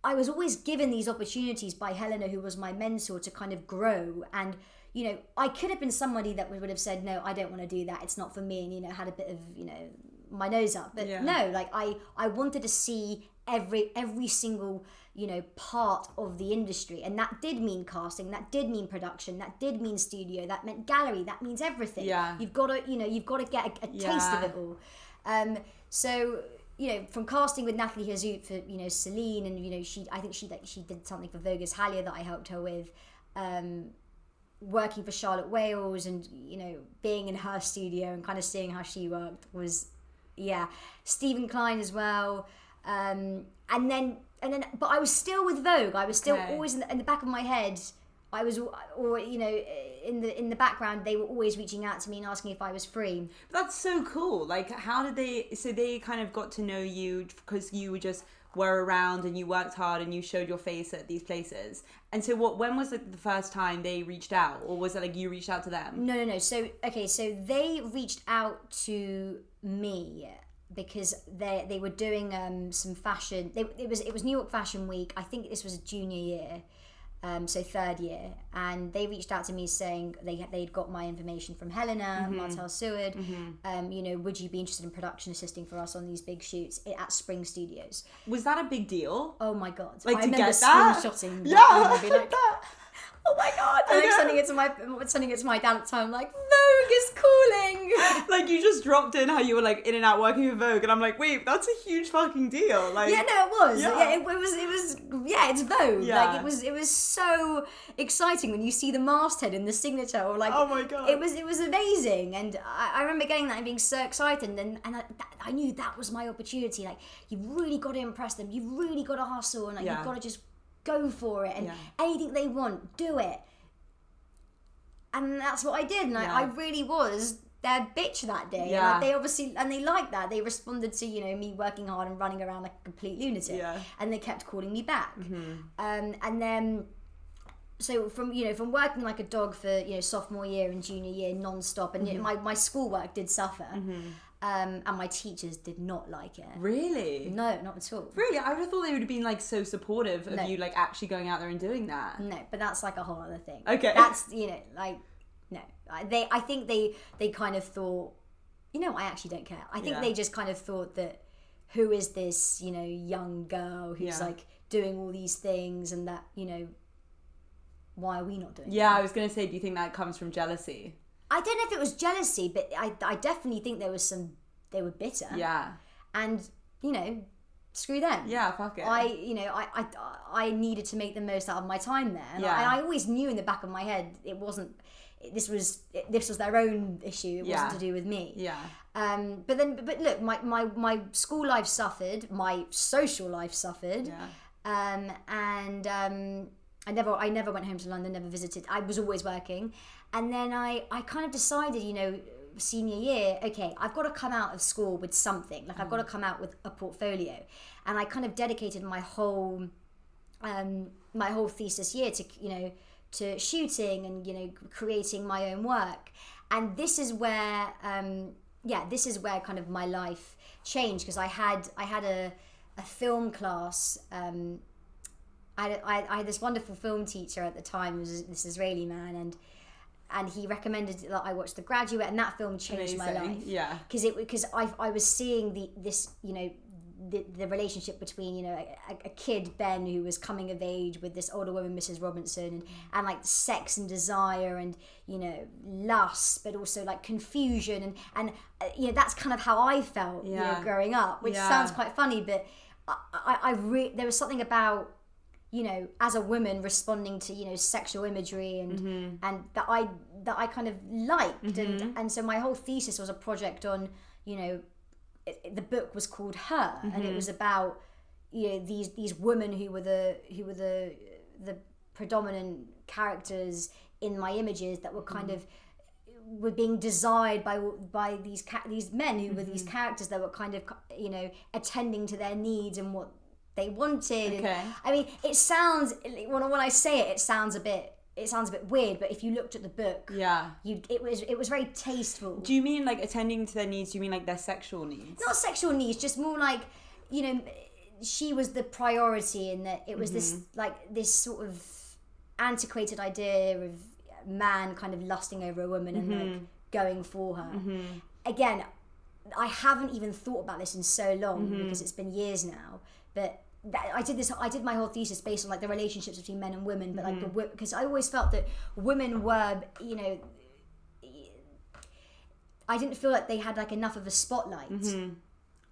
was always given these opportunities by Helena, who was my mentor, to kind of grow. And, you know, I could have been somebody that would have said, no, I don't want to do that. It's not for me. And, you know, had a bit of, you know, my nose up. But no, like I wanted to see every single, you know, part of the industry. And that did mean casting, that did mean production, that did mean studio, that meant gallery, that means everything. Yeah. You've got to get a taste of it all. So, you know, from casting with Natalie Hazout for, you know, Celine, and, you know, I think she did something for Vogue's Talia that I helped her with, working for Charlotte Wales, and, you know, being in her studio and kind of seeing how she worked was, Stephen Klein as well, and then, but I was still with Vogue. I was still always in the back of my head. I was, or, you know, in the background, they were always reaching out to me and asking if I was free. That's so cool. Like, how did they kind of got to know you because you were around and you worked hard and you showed your face at these places. And so when was like the first time they reached out, or was it like you reached out to them? No. So they reached out to me because they were doing some fashion. It was New York Fashion Week. I think this was a junior year. So third year, and they reached out to me saying they'd got my information from Helena, Martel Seward. You know, would you be interested in production assisting for us on these big shoots at Spring Studios? Was that a big deal? Oh my god! Like, I to remember get that? screenshotting. Yeah, Be like, oh my god! And I'm sending it to my dad at the time. Like, Vogue is calling. Like, you just dropped in how you were like in and out working with Vogue, and I'm like, wait, that's a huge fucking deal. Like, yeah, no, it was. Yeah. It was. Yeah, it's Vogue. Yeah. Like, it was so exciting when you see the masthead and the signature. Or like, oh my god, it was amazing. And I remember getting that and being so excited. And I knew that was my opportunity. Like, you've really got to impress them. You've really got to hustle, and like you've got to just go for it. And anything they want, do it. And that's what I did. And I really was their bitch that day. Yeah. And like, they obviously, and they liked that. They responded to, you know, me working hard and running around like a complete lunatic. Yeah. And they kept calling me back. And then, so from working like a dog for, you know, sophomore year and junior year non-stop, and you know, my schoolwork did suffer. And my teachers did not like it. Really? No, not at all. Really? I would have thought they would have been like so supportive of you like actually going out there and doing that. No, but that's like a whole other thing. Okay. That's, you know, like, no. I think they kind of thought, you know, I actually don't care. I think they just kind of thought that, who is this, you know, young girl who's like doing all these things, and that, you know, why are we not doing it? Yeah, I was going to say, do you think that comes from jealousy? I don't know if it was jealousy, but I definitely think they were bitter. Yeah. And, you know, screw them. Yeah, fuck it. I needed to make the most out of my time there. And I always knew in the back of my head this was their own issue. It wasn't to do with me. Yeah. But look, my school life suffered, my social life suffered. Yeah. And I never went home to London, never visited. I was always working. And then I kind of decided, you know, senior year, okay, I've got to come out of school with something. Like, I've got to come out with a portfolio. And I kind of dedicated my whole thesis year to, you know, to shooting and, you know, creating my own work. And this is where kind of my life changed, because I had a film class. I had this wonderful film teacher at the time, was this Israeli man, and he recommended that I watch The Graduate, and that film changed my life. Yeah. Because I was seeing this, you know, the relationship between, you know, a kid, Ben, who was coming of age with this older woman, Mrs. Robinson, and like sex and desire and, you know, lust, but also like confusion, and you know, that's kind of how I felt, you know, growing up, which sounds quite funny, but there was something about, you know, as a woman responding to, you know, sexual imagery and that I kind of liked, and so my whole thesis was a project on, you know, the book was called Her, and it was about, you know, these women who were the predominant characters in my images that were kind of were being desired by these men who were these characters that were kind of, you know, attending to their needs and what they wanted. Okay. I mean, it sounds, when I say it, it sounds a bit it sounds a bit weird, but if you looked at the book, it was very tasteful. Do you mean like attending to their needs? Do you mean like their sexual needs? Not sexual needs, just more like, you know, she was the priority, in that it was this sort of antiquated idea of a man kind of lusting over a woman and like going for her. Again, I haven't even thought about this in so long because it's been years now, but I did my whole thesis based on like the relationships between men and women, but like because I always felt that women were, you know, I didn't feel like they had like enough of a spotlight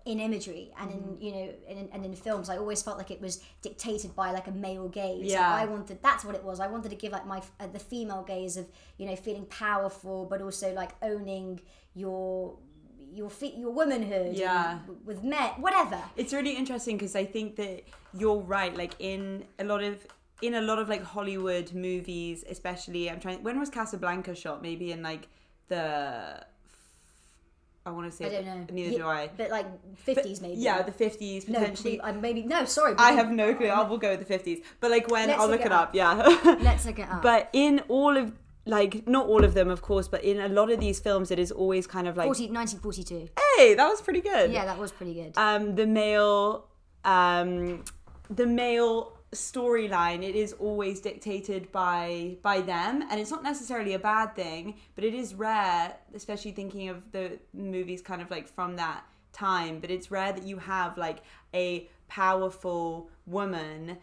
in imagery and in, you know, and in films. I always felt like it was dictated by like a male gaze. Yeah. Like that's what it was. I wanted to give like the female gaze of, you know, feeling powerful, but also like owning your womanhood, with men, whatever. It's really interesting because I think that you're right. Like in a lot of like Hollywood movies, especially, when was Casablanca shot? Maybe in like I want to say, I don't know. Neither do I. But like 50s maybe. Yeah, the 50s potentially. Sorry. I have no clue. We'll go with the 50s. But like I'll look it up. Yeah. Let's look it up. But in all of, like, not all of them, of course, but in a lot of these films, it is always kind of like 1942. Hey, that was pretty good. Yeah, that was pretty good. The male storyline, it is always dictated by them, and it's not necessarily a bad thing, but it is rare, especially thinking of the movies kind of like from that time, but it's rare that you have like a powerful woman,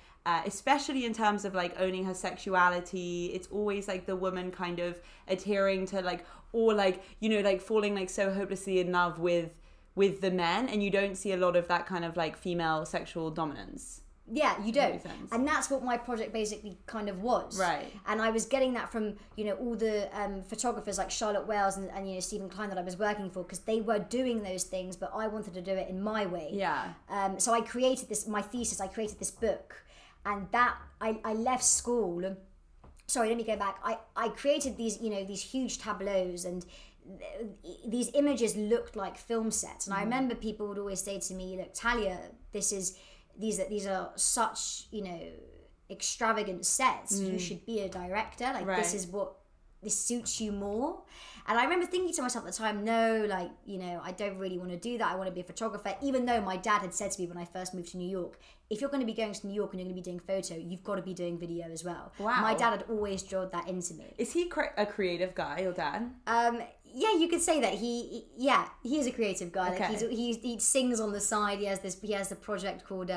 especially in terms of like owning her sexuality. It's always like the woman kind of adhering to like, or like, you know, like falling like so hopelessly in love with the men, and you don't see a lot of that kind of like female sexual dominance. Yeah, you don't. And that's what my project basically kind of was. Right. And I was getting that from, you know, all the photographers like Charlotte Wells and you know, Stephen Klein that I was working for, because they were doing those things, but I wanted to do it in my way. Yeah. So I created my thesis, I created this book, and that, I left school. Sorry, let me go back. I created these, you know, these huge tableaus, and these images looked like film sets. And I remember people would always say to me, look, Talia, these are such, you know, extravagant sets. You should be a director. Like, right. This suits you more. And I remember thinking to myself at the time, no, like, you know, I don't really want to do that. I want to be a photographer. Even though my dad had said to me when I first moved to New York, if you're going to be going to New York and you're going to be doing photo, you've got to be doing video as well. Wow. My dad had always drilled that into me. Is he a creative guy, your dad? Yeah, you could say that he is a creative guy. Okay. Like he sings on the side. He has the project called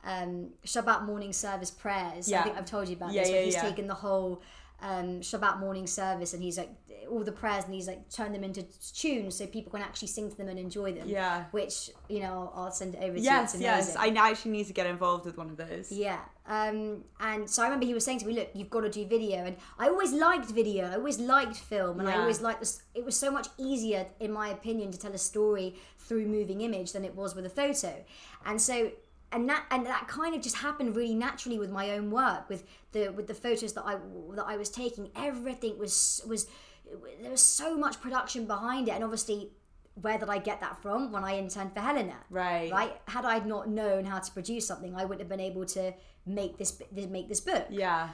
Shabbat morning service prayers. Yeah. I think I've told you about this. Where he's taken the whole Shabbat morning service, and he's like all the prayers, and he's like turned them into tunes so people can actually sing to them and enjoy them. Yeah. Which, you know, I'll send it over to you. Yes. I actually need to get involved with one of those. Yeah. And so I remember he was saying to me, look, you've got to do video. And I always liked video. I always liked film. And I always liked this. It was so much easier, in my opinion, to tell a story through moving image than it was with a photo. And so, and that kind of just happened really naturally with my own work, with the photos that I was taking. Everything was there was so much production behind it. And obviously, where did I get that from? When I interned for Helena. Right. Had I not known how to produce something, I wouldn't have been able to make this book. Yeah.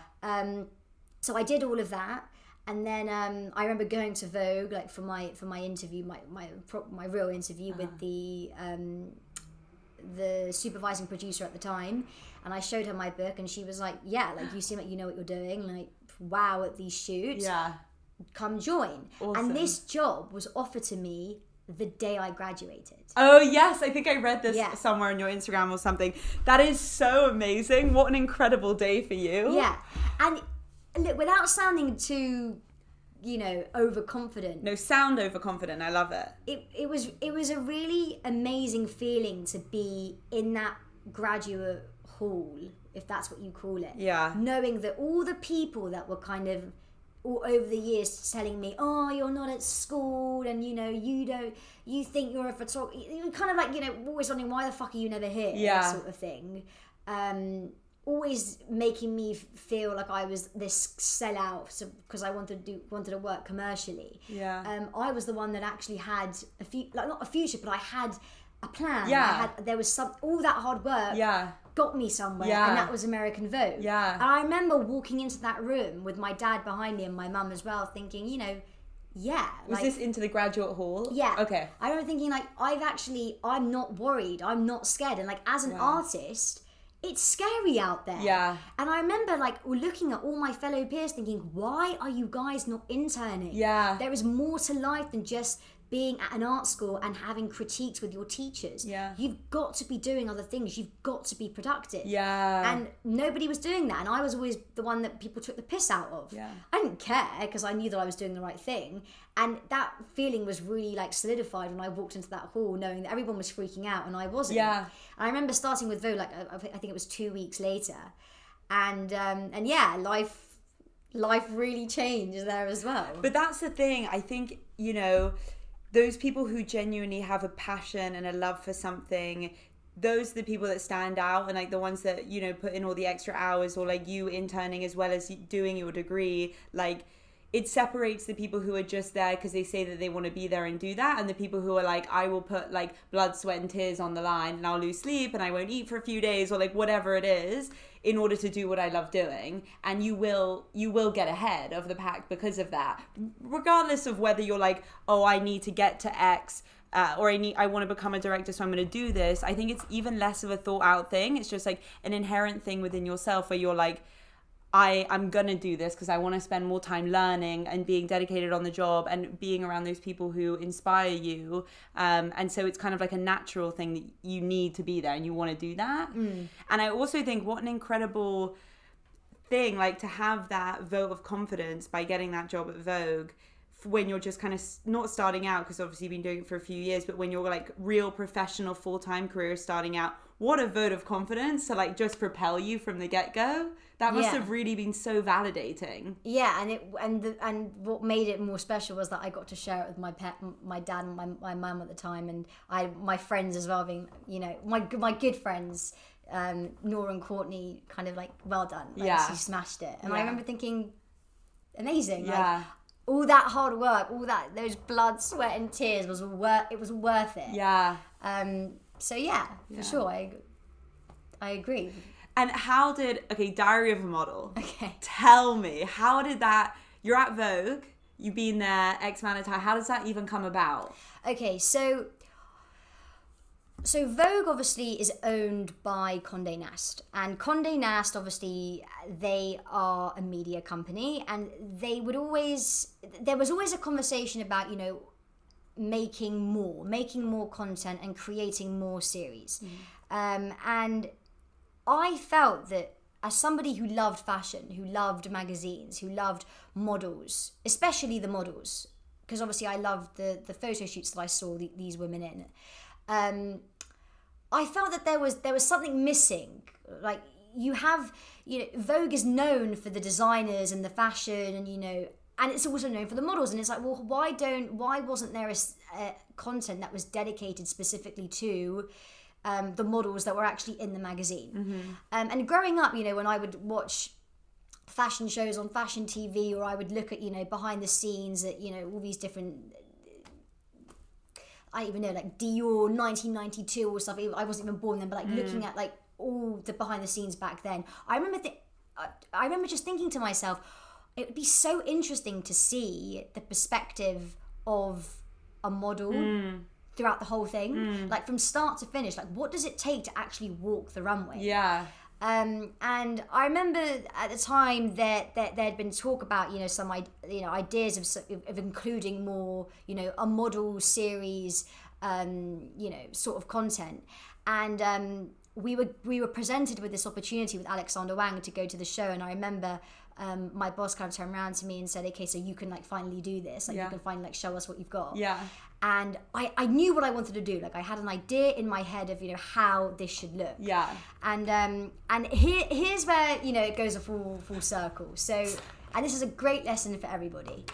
So I did all of that, and then I remember going to Vogue, like for my interview, my real interview with the supervising producer at the time, and I showed her my book, and she was like, "Yeah, like you seem like you know what you're doing. Like, wow, at these shoots. Yeah. Come join." Awesome. And this job was offered to me the day I graduated. Oh yes, I think I read this somewhere on your Instagram or something. That is so amazing. What an incredible day for you. Yeah. And look, without sounding too, you know, overconfident. No, sound overconfident. I love it. It was a really amazing feeling to be in that graduate hall, if that's what you call it. Yeah. Knowing that all the people that were kind of all over the years telling me, oh, you're not at school, and you know, you think you're a photographer, you're kind of like, you know, always wondering why the fuck are you never here, sort of thing. Always making me feel like I was this sellout because I wanted to work commercially. Yeah. I was the one that actually had not a future, but I had a plan. Yeah. There was all that hard work. Yeah. got me somewhere, Yeah. and that was American Vogue. Yeah. And I remember walking into that room with my dad behind me and my mum as well, thinking, you know, yeah. Was this into the graduate hall? Yeah. Okay. I remember thinking, like, I'm not worried, I'm not scared. And, like, as an artist, it's scary out there. Yeah. And I remember, like, looking at all my fellow peers thinking, why are you guys not interning? Yeah. There is more to life than just being at an art school and having critiques with your teachers. Yeah. You've got to be doing other things. You've got to be productive. Yeah. And nobody was doing that. And I was always the one that people took the piss out of. Yeah. I didn't care because I knew that I was doing the right thing. And that feeling was really like solidified when I walked into that hall, knowing that everyone was freaking out and I wasn't. Yeah. And I remember starting with Vogue, like I think it was 2 weeks later. And yeah, life really changed there as well. But that's the thing. I think, you know, those people who genuinely have a passion and a love for something, those are the people that stand out, and like the ones that, you know, put in all the extra hours, or like you interning as well as doing your degree. Like, it separates the people who are just there because they say that they want to be there and do that, and the people who are like, I will put like blood, sweat and tears on the line, and I'll lose sleep and I won't eat for a few days, or like whatever it is, in order to do what I love doing. And you will get ahead of the pack because of that, regardless of whether you're like, oh, I need to get to X, or I want to become a director, so I'm going to do this. I think it's even less of a thought out thing. It's just like an inherent thing within yourself where you're like, I'm going to do this because I want to spend more time learning and being dedicated on the job and being around those people who inspire you. And so it's kind of like a natural thing that you need to be there and you want to do that. And I also think what an incredible thing, like, to have that vote of confidence by getting that job at Vogue when you're just kind of not starting out, because obviously you've been doing it for a few years, but when you're like real professional full-time career starting out, what a vote of confidence to like just propel you from the get-go. That must have really been so validating. Yeah, and what made it more special was that I got to share it with my dad and my mum at the time, and my friends as well, being, you know, my good friends, Nora and Courtney, kind of like, well done, like, she smashed it. And I remember thinking, amazing, like, all that hard work, those blood, sweat and tears was worth it. Yeah. So yeah, for sure, I agree. And how did, Diary of a Model. Okay. Tell me, how did that, you're at Vogue, you've been there X amount of time, how does that even come about? Okay, so Vogue obviously is owned by Condé Nast. And Condé Nast, obviously, they are a media company, and there was always a conversation about, you know, making more content and creating more series. And I felt that as somebody who loved fashion, who loved magazines, who loved models, especially the models, because obviously I loved the photo shoots that I saw these women in, I felt that there was something missing. Like, you have, you know, Vogue is known for the designers and the fashion, and, you know, and it's also known for the models. And it's like, well, why wasn't there a content that was dedicated specifically to the models that were actually in the magazine? And growing up, you know, when I would watch fashion shows on fashion TV, or I would look at, you know, behind the scenes at, you know, all these different, I even know, like Dior 1992 or stuff. I wasn't even born then, but like looking at like all the behind the scenes back then, I remember just thinking to myself, it would be so interesting to see the perspective of a model throughout the whole thing, like from start to finish. Like, what does it take to actually walk the runway? Yeah. And I remember at the time that there'd been talk about, you know, some ideas of including more, you know, a model series, you know, sort of content. And we were presented with this opportunity with Alexander Wang to go to the show, and I remember my boss kind of turned around to me and said, okay, so you can like finally do this, like you can finally like show us what you've got. And I knew what I wanted to do. Like, I had an idea in my head of, you know, how this should look. And here's where, you know, it goes a full circle. So, and this is a great lesson for everybody.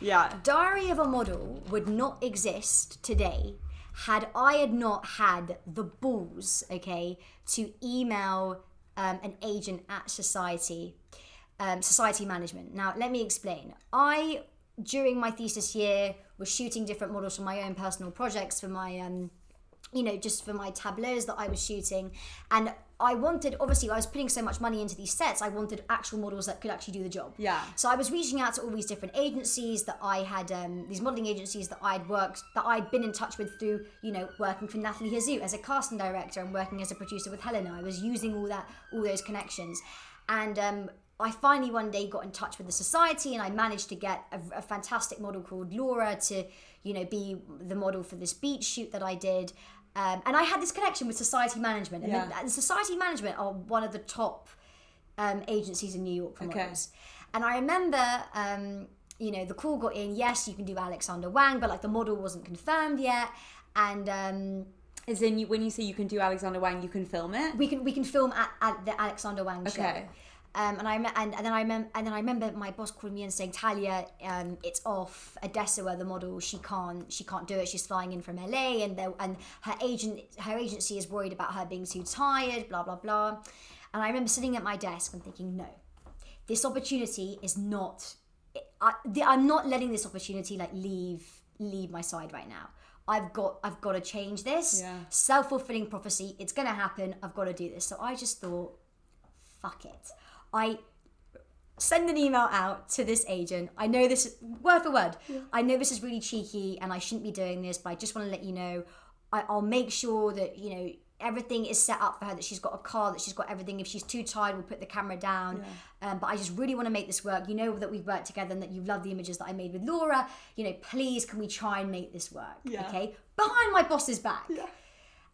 Diary of a Model would not exist today had I not had the balls, to email an agent at Society Management. Now, let me explain. During my thesis year, was shooting different models for my own personal projects, for my, you know, just for my tableaus that I was shooting. And obviously I was putting so much money into these sets, I wanted actual models that could actually do the job. Yeah. So I was reaching out to all these different agencies that I had, these modeling agencies that I'd been in touch with through, working for Natalie Hazou as a casting director and working as a producer with Helena. I was using all those connections. And I finally one day got in touch with the society, and I managed to get a fantastic model called Laura to, be the model for this beach shoot that I did. And I had this connection with Society Management. And the Society Management are one of the top agencies in New York for models. And I remember, the call got in, yes, you can do Alexander Wang, but like the model wasn't confirmed yet. And as in, when you say you can do Alexander Wang, you can film it? We can film at the Alexander Wang show. Okay. And then I remember my boss calling me and saying, Talia, it's off. Adessa, the model, she can't do it. She's flying in from LA, and her agency is worried about her being too tired. Blah blah blah. And I remember sitting at my desk and thinking, no, this opportunity is not. I'm not letting this opportunity like leave my side right now. I've got to change this. Yeah. Self-fulfilling prophecy. It's gonna happen. I've got to do this. So I just thought, fuck it. I send an email out to this agent. I know this word for word. Yeah. I know this is really cheeky and I shouldn't be doing this, but I just want to let you know, I'll make sure that, everything is set up for her, that she's got a car, that she's got everything. If she's too tired, we'll put the camera down. Yeah. But I just really want to make this work. You know that we've worked together and that you love the images that I made with Laura. Please, can we try and make this work? Yeah. Okay? Behind my boss's back. Yeah.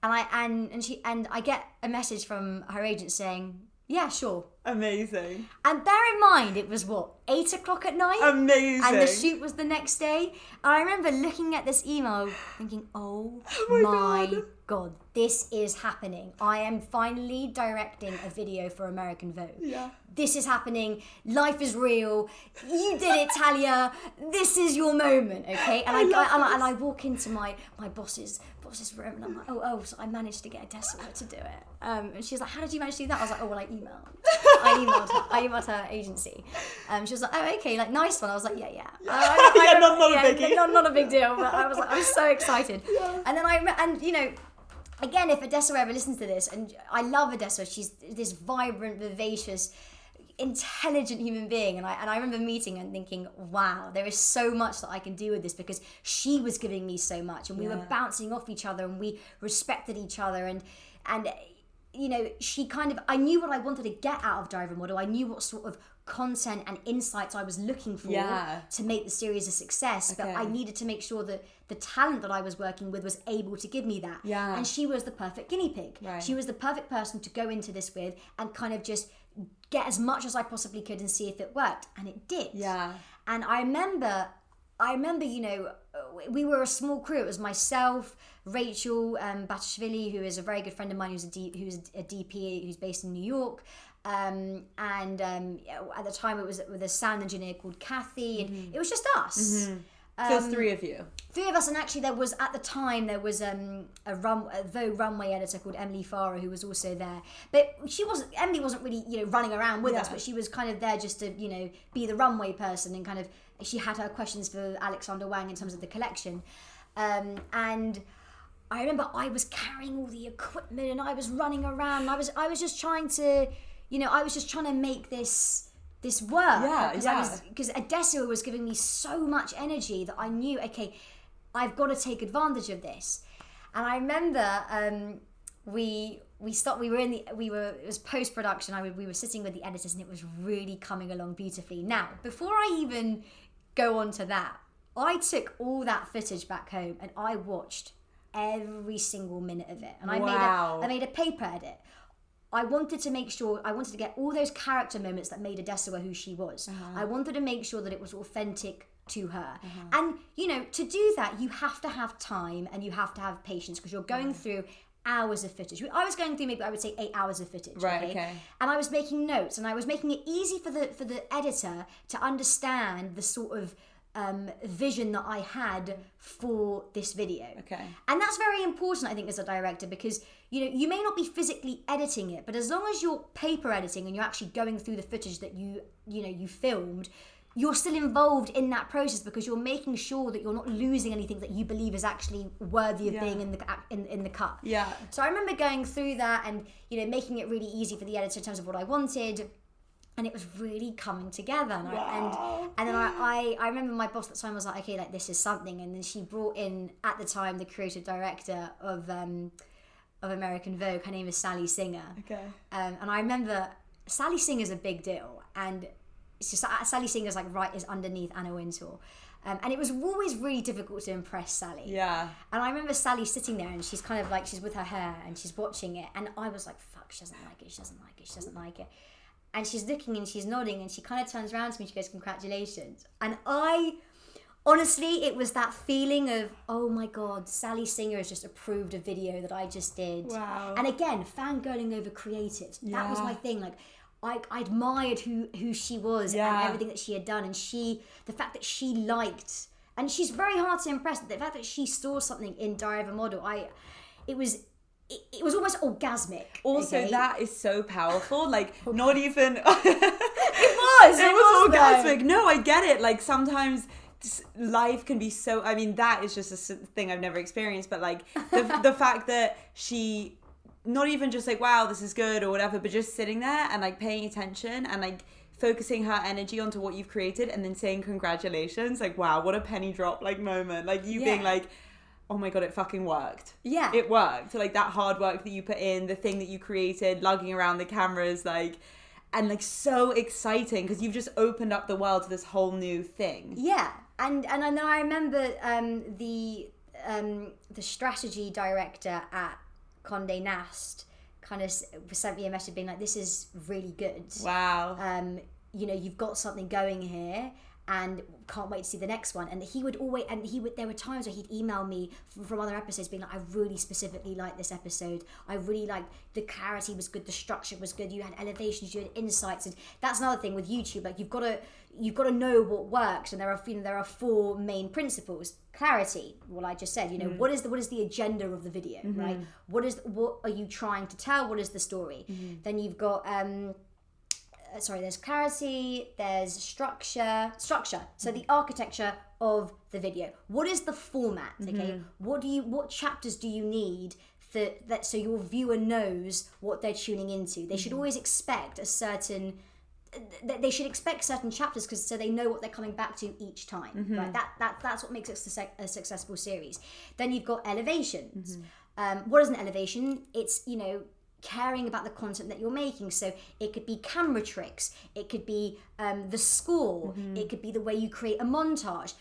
And I get a message from her agent saying, yeah, sure. Amazing. And bear in mind, it was 8 o'clock at night? Amazing. And the shoot was the next day. And I remember looking at this email thinking, oh my God, this is happening. I am finally directing a video for American Vogue. Yeah. This is happening. Life is real. You did it, Talia. This is your moment, okay? And I walk into my boss's room, and I'm like, so I managed to get Adessa to do it. And she's like, how did you manage to do that? I was like, I emailed. I emailed her agency. She was like, oh, okay, like nice one. I was like, yeah. Not a biggie. Not a big deal. But I was so excited. Yeah. And then again, if Adessa ever listens to this, and I love Adessa, she's this vibrant, vivacious, intelligent human being, and I remember meeting and thinking, wow, there is so much that I can do with this, because she was giving me so much, and we were bouncing off each other, and we respected each other, and she I knew what I wanted to get out of Driver Model. I knew what sort of content and insights I was looking for to make the series a success, but I needed to make sure that the talent that I was working with was able to give me that. Yeah. And she was the perfect guinea pig. Right. She was the perfect person to go into this with and kind of just get as much as I possibly could and see if it worked. And it did. Yeah. And I remember, we were a small crew. It was myself, Rachel Batishvili, who is a very good friend of mine, who's a DP, who's based in New York. And at the time it was with a sound engineer called Kathy, and it was just us. Mm-hmm. So it's three of you. Three of us, and actually there was a Vogue runway editor called Emily Farah, who was also there. But Emily wasn't really, running around with us, but she was kind of there just to, be the runway person, and kind of, she had her questions for Alexander Wang in terms of the collection. And I remember I was carrying all the equipment and I was running around, and I was just trying to, I was just trying to make this work. Because Adessa was giving me so much energy that I knew, okay, I've got to take advantage of this. And I remember it was post-production. We were sitting with the editors, and it was really coming along beautifully. Now, before I even go on to that, I took all that footage back home and I watched every single minute of it. And I made a paper edit. I wanted to get all those character moments that made Adessa who she was. Uh-huh. I wanted to make sure that it was authentic to her. Uh-huh. And, to do that, you have to have time and you have to have patience, because you're going through hours of footage. I was going through maybe, I would say, 8 hours of footage. Right, okay. And I was making notes, and I was making it easy for the editor to understand the sort of vision that I had for this video. Okay. And that's very important, I think, as a director, because you may not be physically editing it, but as long as you're paper editing and you're actually going through the footage that you filmed, you're still involved in that process because you're making sure that you're not losing anything that you believe is actually worthy of being in the cut. Yeah. So I remember going through that and, you know, making it really easy for the editor in terms of what I wanted. And it was really coming together. And, and then I remember my boss at the time was like, okay, like this is something. And then she brought in, at the time, the creative director of American Vogue. Her name is Sally Singer. Okay. And I remember Sally Singer's a big deal. And it's just Sally Singer's is underneath Anna Wintour. And it was always really difficult to impress Sally. Yeah. And I remember Sally sitting there and she's kind of like, she's with her hair and she's watching it. And I was like, fuck, she doesn't like it, she doesn't like it, she doesn't like it. And she's looking and she's nodding and she kind of turns around to me and she goes, congratulations. And honestly, it was that feeling of, oh my God, Sally Singer has just approved a video that I just did. Wow. And again, fangirling over creative. That was my thing. Like, I admired who she was and everything that she had done. And the fact that she liked, and she's very hard to impress, the fact that she saw something in Diary of a Model, it was almost orgasmic. Also, okay? that is so powerful. Like, not even... It was orgasmic. No, I get it. Like, sometimes life can be so... I mean, that is just a thing I've never experienced. But, like, the fact that she... Not even just like, wow, this is good or whatever, but just sitting there and, like, paying attention and, like, focusing her energy onto what you've created and then saying congratulations. Like, wow, what a penny drop, like, moment. Like, you being like... oh my God, it fucking worked. Yeah. It worked. Like that hard work that you put in, the thing that you created, lugging around the cameras, like, and like so exciting because you've just opened up the world to this whole new thing. Yeah. And I know I remember the strategy director at Condé Nast kind of sent me a message being like, this is really good. Wow. You know, you've got something going here. And can't wait to see the next one. And there were times where he'd email me from other episodes being like, I really specifically liked this episode. I really liked the clarity was good, the structure was good, you had elevations, you had insights. And that's another thing with YouTube, like you've got to know what works. And there are 4 main principles. Clarity, what I just said, you know, what is the agenda of the video, right? What are you trying to tell? What is the story? Then you've got there's clarity, there's structure. So the architecture of the video. What is the format? Okay. What chapters do you need that so your viewer knows what they're tuning into? They should always expect certain chapters because so they know what they're coming back to each time. Right. That's what makes it a successful series. Then you've got elevations. What is an elevation? It's, you know, caring about the content that you're making. So it could be camera tricks, it could be the score, it could be the way you create a montage.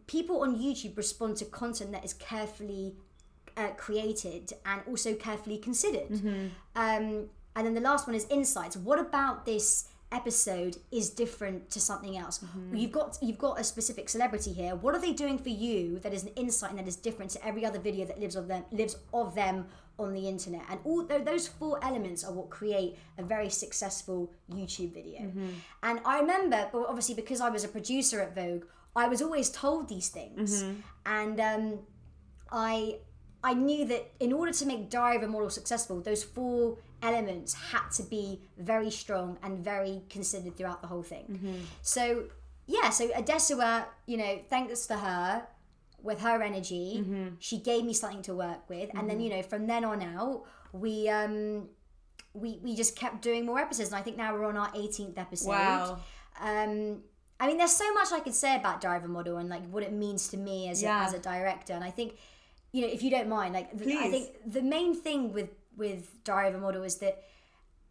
People on YouTube respond to content that is carefully created and also carefully considered. And then the last one is insights. What about this episode is different to something else? You've got a specific celebrity here. What are they doing for you that is an insight and that is different to every other video that lives of them on the internet? And all those 4 elements are what create a very successful YouTube video. And I remember, obviously because I was a producer at Vogue, I was always told these things. And I knew that in order to make Diary of a Model successful, those 4 elements had to be very strong and very considered throughout the whole thing. So Adesua, you know, thanks to her, with her energy, she gave me something to work with. And then, you know, from then on out, we just kept doing more episodes. And I think now we're on our 18th episode. Wow. I mean, there's so much I could say about Diary of a Model and like what it means to me as a director. And I think, you know, if you don't mind, like, I think the main thing with Diary of a Model is that,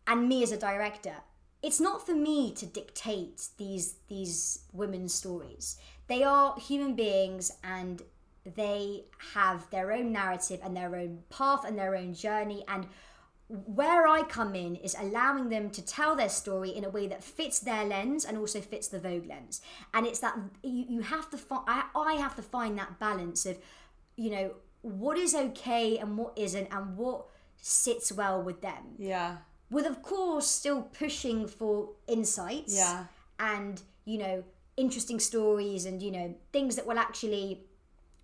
and me as a director, it's not for me to dictate these women's stories. They are human beings and they have their own narrative and their own path and their own journey. And where I come in is allowing them to tell their story in a way that fits their lens and also fits the Vogue lens. And it's that you have to find, I have to find that balance of, you know, what is okay and what isn't and what sits well with them. Yeah. With, of course, still pushing for insights. Yeah. And, you know, interesting stories and, you know, things that will actually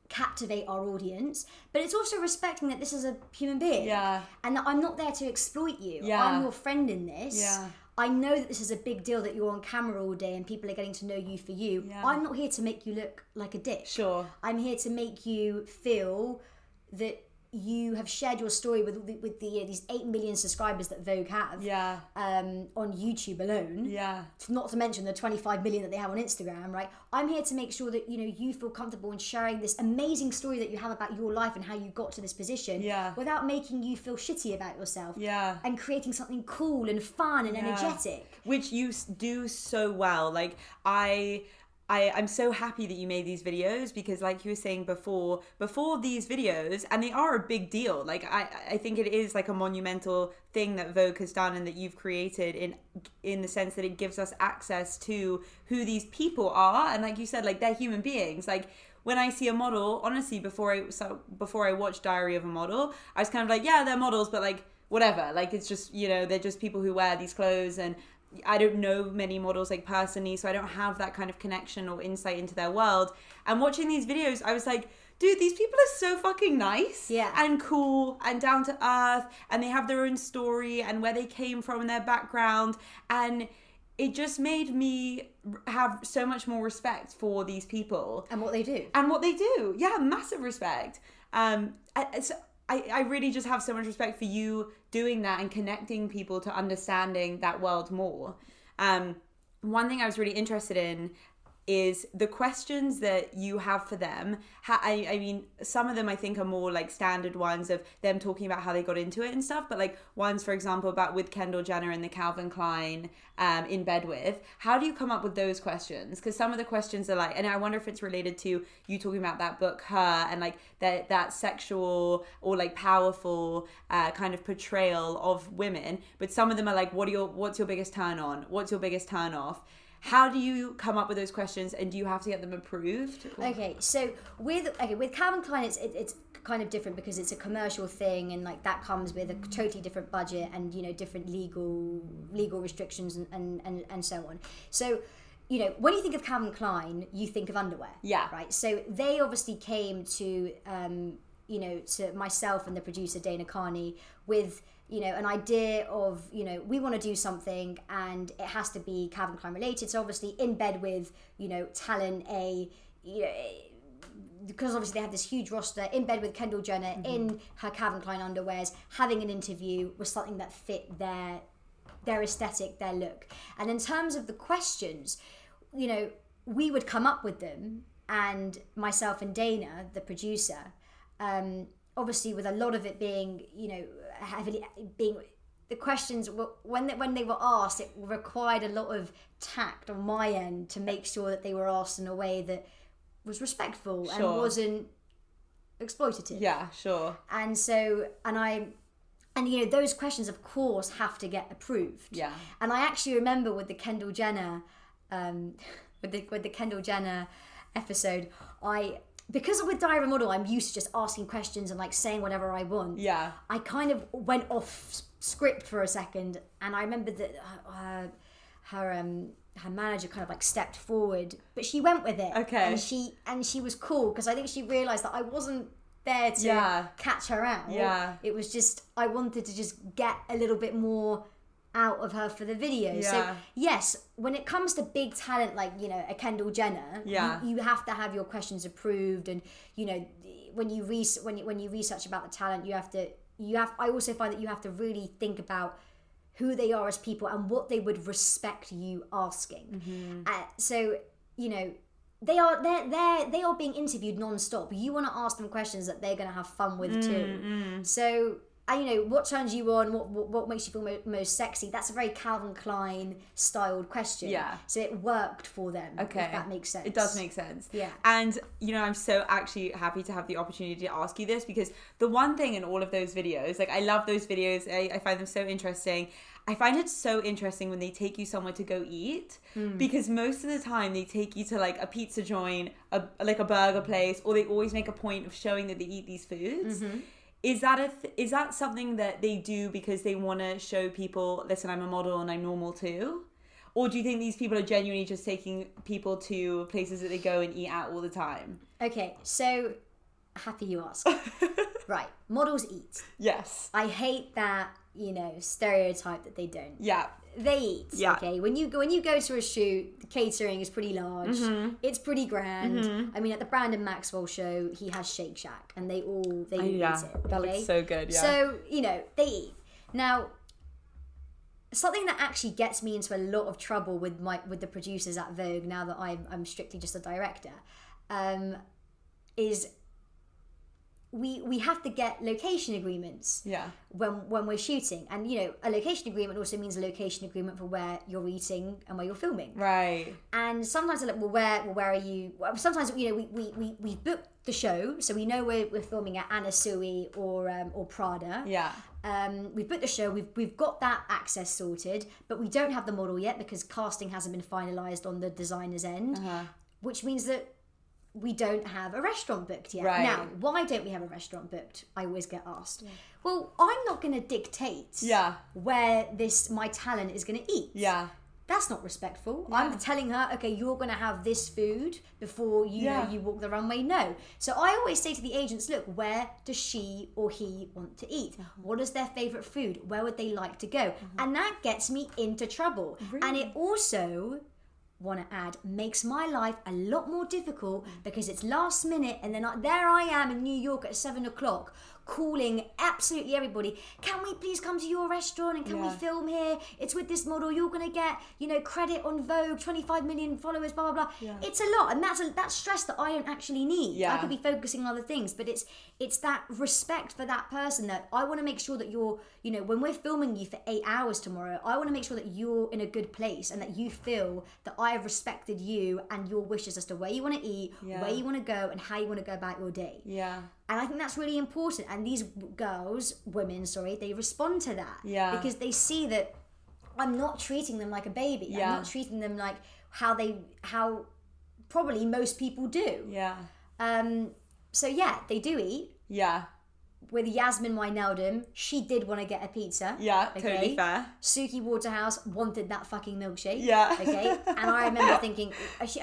captivate our audience. But it's also respecting that this is a human being. Yeah. And that I'm not there to exploit you. Yeah. I'm your friend in this. Yeah. I know that this is a big deal that you're on camera all day and people are getting to know you for you. Yeah. I'm not here to make you look like a dick. Sure. I'm here to make you feel that you have shared your story with these 8 million subscribers that Vogue have. Yeah. On YouTube alone. Yeah. Not to mention the 25 million that they have on Instagram, right? I'm here to make sure that, you know, you feel comfortable in sharing this amazing story that you have about your life and how you got to this position. Yeah. Without making you feel shitty about yourself. Yeah. And creating something cool and fun and energetic. Which you do so well. Like, I'm so happy that you made these videos, because like you were saying before these videos, and they are a big deal. Like I think it is like a monumental thing that Vogue has done and that you've created in the sense that it gives us access to who these people are. And like you said, like, they're human beings. Like, when I see a model, honestly, before I watched Diary of a Model, I was kind of like, yeah, they're models, but like, whatever. Like, it's just, you know, they're just people who wear these clothes, and I don't know many models like personally, so I don't have that kind of connection or insight into their world. And watching these videos, I was like, dude, these people are so fucking nice and cool and down to earth, and they have their own story and where they came from and their background. And it just made me have so much more respect for these people. And what they do. Yeah, massive respect. I really just have so much respect for you doing that and connecting people to understanding that world more. One thing I was really interested in is the questions that you have for them. I mean, some of them I think are more like standard ones of them talking about how they got into it and stuff, but like ones, for example, about with Kendall Jenner and the Calvin Klein in bed with. How do you come up with those questions? Because some of the questions are like, and I wonder if it's related to you talking about that book, Her, and like that sexual or like powerful kind of portrayal of women. But some of them are like, what's your biggest turn on? What's your biggest turn off? How do you come up with those questions, and do you have to get them approved? Okay, so with Calvin Klein, it's kind of different because it's a commercial thing, and like that comes with a totally different budget and, you know, different legal restrictions and so on. So, you know, when you think of Calvin Klein, you think of underwear. Yeah. Right. So they obviously came to you know, to myself and the producer Dana Carney with, you know, an idea of, you know, we want to do something and it has to be Calvin Klein related. So obviously in bed with, you know, talent you know, because obviously they have this huge roster, in bed with Kendall Jenner in her Calvin Klein underwears, having an interview was something that fit their aesthetic, their look. And in terms of the questions, you know, we would come up with them, and myself and Dana, the producer, obviously with a lot of it being, you know, heavily being the questions when they were asked, it required a lot of tact on my end to make sure that they were asked in a way that was respectful and wasn't exploitative. Yeah, sure. And so, and you know, those questions of course have to get approved. Yeah. And I actually remember with the Kendall Jenner, with the Kendall Jenner episode, because with Diary of a Model, I'm used to just asking questions and like saying whatever I want. Yeah. I kind of went off script for a second, and I remember that her manager kind of like stepped forward, but she went with it. Okay. And she was cool, because I think she realised that I wasn't there to catch her out. Yeah. It was just, I wanted to just get a little bit more out of her for the video. Yeah. So yes, when it comes to big talent like, you know, a Kendall Jenner, you have to have your questions approved, and you know, when you research about the talent, I also find that you have to really think about who they are as people and what they would respect you asking. So, you know, they are being interviewed non-stop. You want to ask them questions that they're going to have fun with too. So, you know, what turns you on, what makes you feel most sexy, that's a very Calvin Klein styled question. Yeah. So it worked for them, if that makes sense. It does make sense. Yeah. And, you know, I'm so actually happy to have the opportunity to ask you this, because the one thing in all of those videos, like I love those videos, I find them so interesting. I find it so interesting when they take you somewhere to go eat, because most of the time they take you to like a pizza joint, like a burger place, or they always make a point of showing that they eat these foods. Is that something that they do because they want to show people, listen, I'm a model and I'm normal too? Or do you think these people are genuinely just taking people to places that they go and eat at all the time? Okay, so happy you asked. Right, models eat. Yes. I hate that, stereotype that they don't. Yeah. They eat. Yeah. Okay. When you go to a shoot, the catering is pretty large. Mm-hmm. It's pretty grand. Mm-hmm. I mean, at the Brandon Maxwell show, he has Shake Shack, and they all eat it. Okay? That looks so good. Yeah. So they eat. Now, something that actually gets me into a lot of trouble with the producers at Vogue, now that I'm strictly just a director, is we have to get location agreements when we're shooting. And a location agreement also means a location agreement for where you're eating and where you're filming. Right. And sometimes they're like, where are you? Sometimes we book the show, so we know we're filming at Anasui or Prada. Yeah. We've booked the show, we've got that access sorted, but we don't have the model yet because casting hasn't been finalised on the designer's end, which means that we don't have a restaurant booked yet. Right. Now, why don't we have a restaurant booked? I always get asked. Yeah. Well, I'm not going to dictate where my talent is going to eat. Yeah. That's not respectful. Yeah. I'm telling her, okay, you're going to have this food before you walk the runway. No. So I always say to the agents, look, where does she or he want to eat? What is their favourite food? Where would they like to go? And that gets me into trouble. Really? And it also, want to add, makes my life a lot more difficult because it's last minute, and then there I am in New York at 7:00 calling absolutely everybody, can we please come to your restaurant and can we film here? It's with this model, you're going to get, credit on Vogue, 25 million followers, blah, blah, blah. Yeah. It's a lot, and that's stress that I don't actually need. Yeah. I could be focusing on other things, but it's that respect for that person that I want to make sure that you're, when we're filming you for 8 hours tomorrow, I want to make sure that you're in a good place and that you feel that I have respected you and your wishes as to where you want to eat, where you want to go, and how you want to go about your day. Yeah. And I think that's really important. And these women, they respond to that. Yeah. Because they see that I'm not treating them like a baby. Yeah. I'm not treating them like how probably most people do. Yeah. So they do eat. Yeah. With Yasmin Wijnaldum, she did want to get a pizza. Yeah, okay? Totally fair. Suki Waterhouse wanted that fucking milkshake. Yeah. Okay. And I remember thinking, she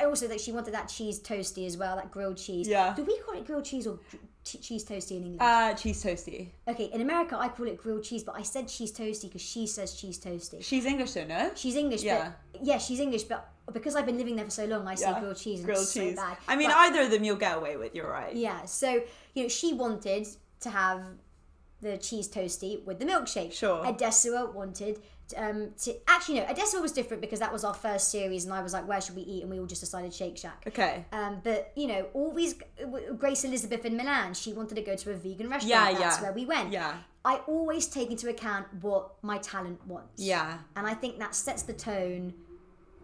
wanted that cheese toasty as well, that grilled cheese. Yeah. Do we call it grilled cheese or cheese toasty in English? Cheese toasty. Okay, in America I call it grilled cheese, but I said cheese toasty because she says cheese toasty. She's English though, no? She's English, she's English, but because I've been living there for so long, I say grilled cheese and it's so bad. I mean, either of them you'll get away with, you're right. Yeah, so, she wanted to have the cheese toasty with the milkshake. Sure. Edessua wanted Edessua was different because that was our first series and I was like, where should we eat? And we all just decided Shake Shack. Okay. But, always, Grace Elizabeth in Milan, she wanted to go to a vegan restaurant. Yeah, That's where we went. Yeah. I always take into account what my talent wants. Yeah. And I think that sets the tone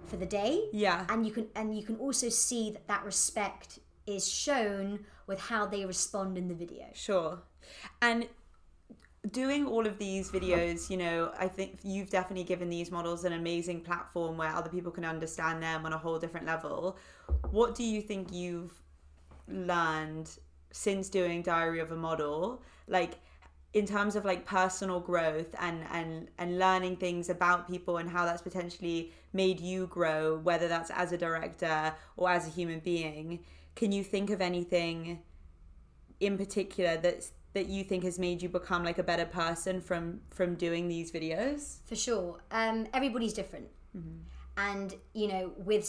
for the day. Yeah. And you can also see that respect is shown with how they respond in the video. Sure. And doing all of these videos, I think you've definitely given these models an amazing platform where other people can understand them on a whole different level. What do you think you've learned since doing Diary of a Model, like in terms of like personal growth and learning things about people and how that's potentially made you grow, whether that's as a director or as a human being? Can you think of anything in particular that you think has made you become like a better person from doing these videos? For sure. Everybody's different. Mm-hmm. And, with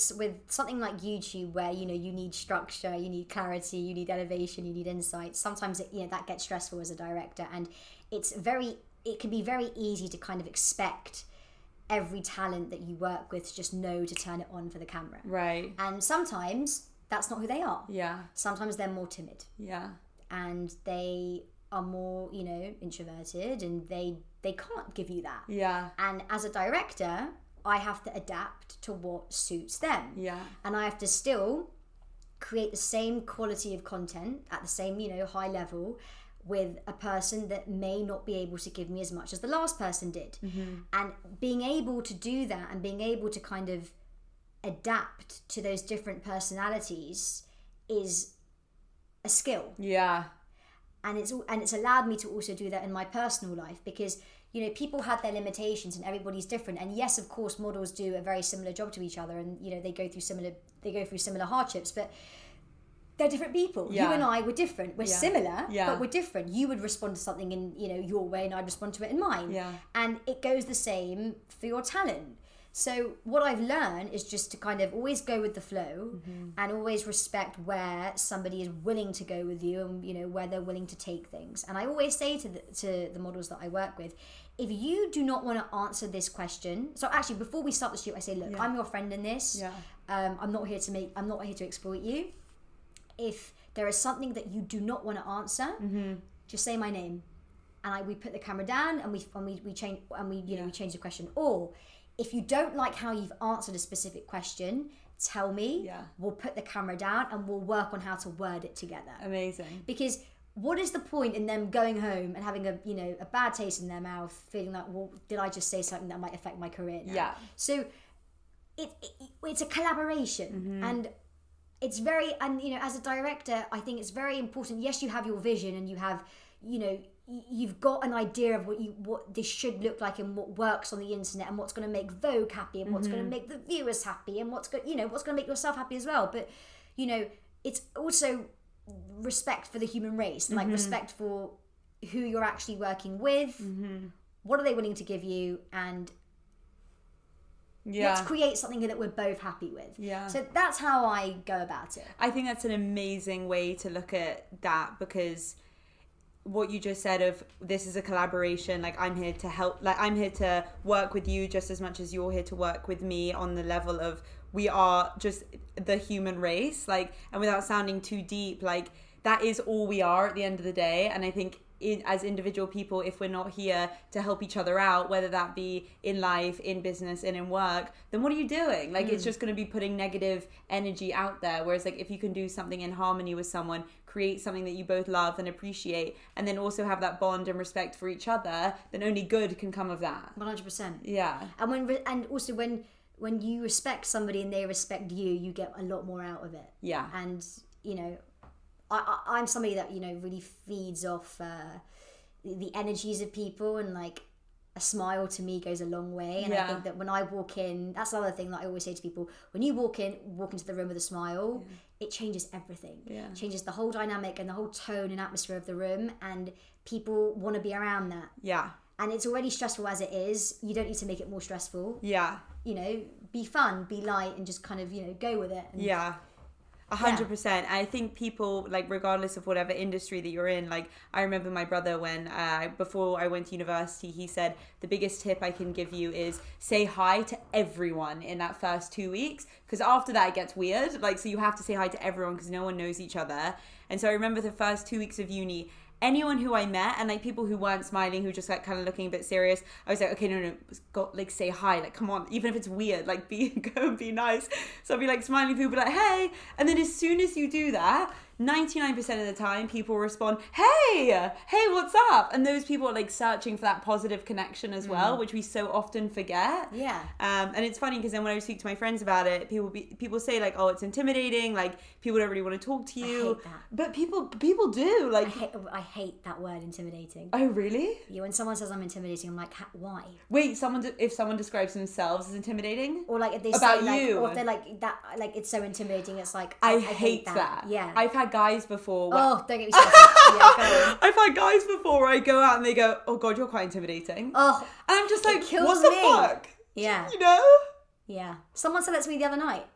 something like YouTube where, you need structure, you need clarity, you need elevation, you need insight, sometimes that gets stressful as a director. And it can be very easy to kind of expect every talent that you work with to just know to turn it on for the camera. Right. And sometimes that's not who they are. Yeah. Sometimes they're more timid. Yeah. And they are more, introverted and they can't give you that. Yeah. And as a director, I have to adapt to what suits them. Yeah. And I have to still create the same quality of content at the same, high level with a person that may not be able to give me as much as the last person did. Mm-hmm. And being able to do that and being able to kind of adapt to those different personalities is a skill. Yeah. And it's allowed me to also do that in my personal life because, people have their limitations and everybody's different. And yes, of course, models do a very similar job to each other and, they go through similar hardships, but they're different people. Yeah. You and I were different. We're similar, Yeah. but we're different. You would respond to something in, your way, and I'd respond to it in mine. Yeah. And it goes the same for your talent. So what I've learned is just to kind of always go with the flow and always respect where somebody is willing to go with you and, where they're willing to take things. And I always say to the models that I work with, if you do not want to answer this question, so actually before we start the shoot, I say, look, I'm your friend in this. Yeah. I'm not here to exploit you. If there is something that you do not want to answer, just say my name, and we put the camera down and we change we change the question. Or if you don't like how you've answered a specific question, tell me. Yeah. We'll put the camera down and we'll work on how to word it together. Amazing. Because what is the point in them going home and having a bad taste in their mouth, feeling like, well, did I just say something that might affect my career now? Yeah. So it's a collaboration, and it's very, and as a director, I think it's very important. Yes, you have your vision and you have, you've got an idea of what this should look like and what works on the internet and what's going to make Vogue happy and what's going to make the viewers happy and what's going to make yourself happy as well. But it's also respect for the human race, like respect for who you're actually working with. What are they willing to give you, and let's create something that we're both happy with. Yeah. So that's how I go about it. I think that's an amazing way to look at that, because what you just said of this is a collaboration, like I'm here to help, like I'm here to work with you just as much as you're here to work with me, on the level of we are just the human race, like, and without sounding too deep, like that is all we are at the end of the day. And I think as individual people, if we're not here to help each other out, whether that be in life, in business, and in work, then what are you doing? Like it's just going to be putting negative energy out there. Whereas like if you can do something in harmony with someone, create something that you both love and appreciate, and then also have that bond and respect for each other, then only good can come of that. 100%. Yeah. And also when you respect somebody and they respect you, you get a lot more out of it. Yeah. And I'm somebody that really feeds off the energies of people, and like a smile to me goes a long way. And I think that when I walk in, that's another thing that I always say to people: when you walk into the room with a smile, it changes everything. Yeah. It changes the whole dynamic and the whole tone and atmosphere of the room, and people want to be around that. Yeah. And it's already stressful as it is. You don't need to make it more stressful. Yeah. Be fun, be light, and just kind of go with it. And 100%. I think people, like, regardless of whatever industry that you're in, like, I remember my brother when, before I went to university, he said, the biggest tip I can give you is say hi to everyone in that first 2 weeks, because after that it gets weird. Like, so you have to say hi to everyone because no one knows each other. And so I remember the first 2 weeks of uni, anyone who I met, and like people who weren't smiling, who just like kind of looking a bit serious, I was like, okay, no, got, like, say hi, like, come on, even if it's weird, like, go and be nice. So I'd be like smiling, people be like, hey, and then as soon as you do that, 99% of the time people respond, hey, what's up? And those people are like searching for that positive connection as well, which we so often forget. Yeah. And it's funny because then when I speak to my friends about it, people say like, oh, it's intimidating, like people don't really want to talk to you. I hate that. But people do. Like, I hate that word, intimidating. Oh, really? Yeah, when someone says I'm intimidating, I'm like, why? Wait, if someone describes themselves as intimidating? Or like if they about say like, you, or if they're like that, like it's so intimidating, it's like I hate that. Yeah. I've had guys before. Oh, don't get me started. Yeah, go on. I've had guys before where I go out and they go, oh God, you're quite intimidating. Oh. And I'm just like, kills what the me. fuck? Yeah. You know? Yeah. Someone said that to me the other night.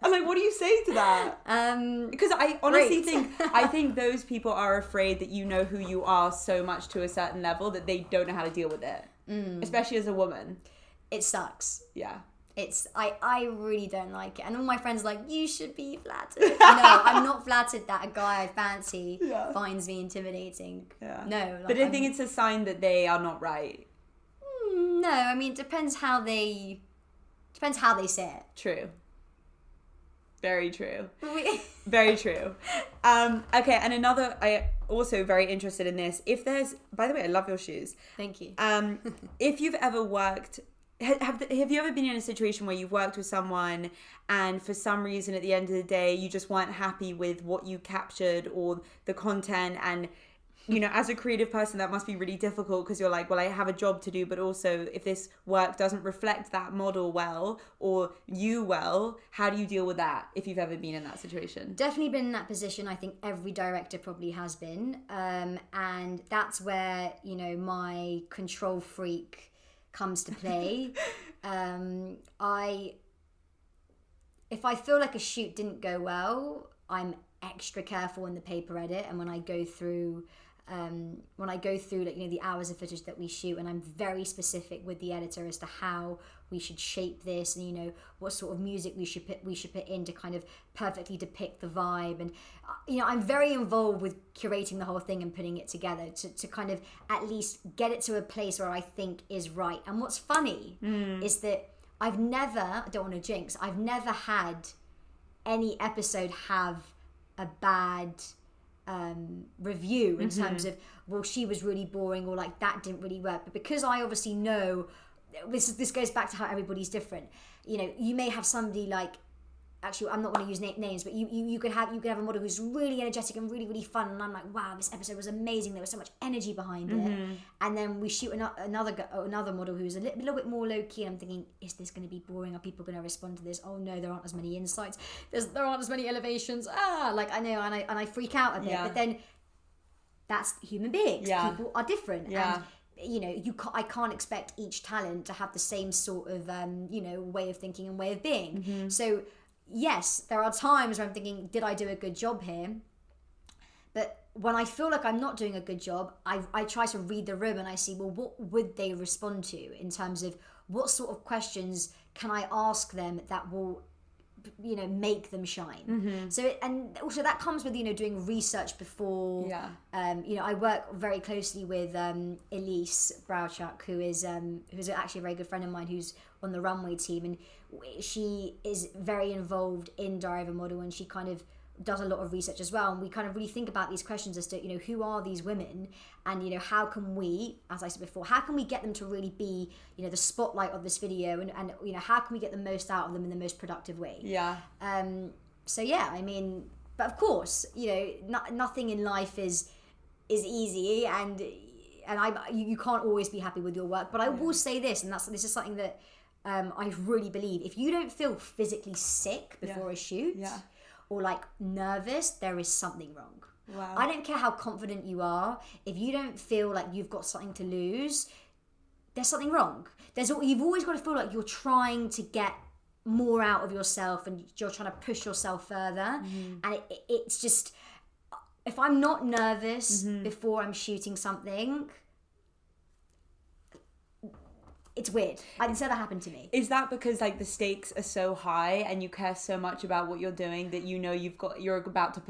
I'm like, what do you say to that? Because I honestly think those people are afraid that you know who you are so much to a certain level that they don't know how to deal with it. Especially as a woman. It sucks. Yeah. I really don't like it. And all my friends are like, you should be flattered. No, I'm not flattered that a guy I fancy finds me intimidating. Yeah. No. Like, but I think it's a sign that they are not right. No, I mean, it depends how they say it. True. Very true. Very true. Okay, and another, I also very interested in this. If there's, by the way, I love your shoes. Thank you. If you've ever worked, have you ever been in a situation where you've worked with someone and for some reason at the end of the day you just weren't happy with what you captured or the content, and you know, as a creative person, that must be really difficult because you're like, well, I have a job to do, but also if this work doesn't reflect that model well or you well, how do you deal with that if you've ever been in that situation? Definitely been in that position. I think every director probably has been. And that's where, you know, my control freak comes to play. If I feel like a shoot didn't go well, I'm extra careful in the paper edit, and when I go through like, you know, the hours of footage that we shoot, and I'm very specific with the editor as to how we should shape this, and, you know, what sort of music we should put in to kind of perfectly depict the vibe. And, you know, I'm very involved with curating the whole thing and putting it together to kind of at least get it to a place where I think is right. And what's funny is that I don't want to jinx, I've never had any episode have a bad review in terms of, well, she was really boring, or like that didn't really work. But because I obviously know this goes back to how everybody's different. You know, you may have somebody like, actually, I'm not going to use names, but you could have a model who's really energetic and really, really fun, and I'm like, wow, this episode was amazing. There was so much energy behind it. And then we shoot another model who's a little bit more low key, and I'm thinking, is this going to be boring? Are people going to respond to this? Oh no, there aren't as many insights. There aren't as many elevations. Like I know, and I freak out a bit. But then that's human beings. People are different. And you know, I can't expect each talent to have the same sort of you know, way of thinking and way of being. So yes, there are times where I'm thinking, did I do a good job here? But when I feel like I'm not doing a good job, I try to read the room and I see, well, what would they respond to in terms of what sort of questions can I ask them that will, you know, make them shine. So, and also that comes with, you know, doing research before. You know, I work very closely with Elise Browchuk, who's actually a very good friend of mine, who's on the runway team, and she is very involved in Diary of a Model, and she kind of does a lot of research as well. And we kind of really think about these questions as to, you know, who are these women, and, you know, how can we, as I said before, how can we get them to really be, you know, the spotlight of this video, and you know, how can we get the most out of them in the most productive way? So yeah, I mean, but of course, you know, nothing in life is easy, and you can't always be happy with your work. But I will say this, and this is something that I really believe: if you don't feel physically sick before a shoot, or like nervous, there is something wrong. Wow. I don't care how confident you are. If you don't feel like you've got something to lose, there's something wrong. You've always got to feel like you're trying to get more out of yourself, and you're trying to push yourself further. And it's just, if I'm not nervous before I'm shooting something, it's weird. It's never happened to me. Is that because like the stakes are so high and you care so much about what you're doing that, you know, you're about to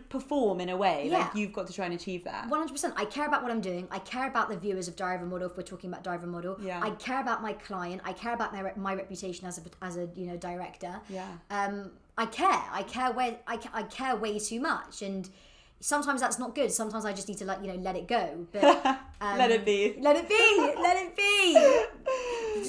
perform in a way? Yeah. Like you've got to try and achieve that. 100%. I care about what I'm doing. I care about the viewers of Diary of a Model, if we're talking about Diary of a Model. Yeah. I care about my client. I care about my reputation as a you know, director. Yeah. I care way too much, and sometimes that's not good. Sometimes I just need to, like, you know, let it go. But let it be. Let it be. Let it be.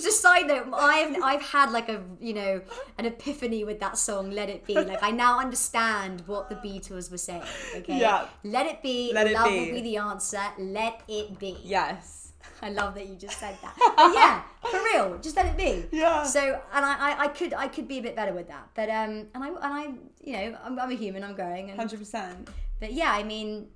Just side note, I've had like a, you know, an epiphany with that song, Let It Be. Like, I now understand what the Beatles were saying. Okay. Yeah. Let it be. Let it Love be. will be the answer. Let it be. Yes. I love that you just said that. But yeah, for real, just let it be. Yeah. So, and I could be a bit better with that. But and I you know, I'm a human. I'm growing. 100%. But yeah, I mean,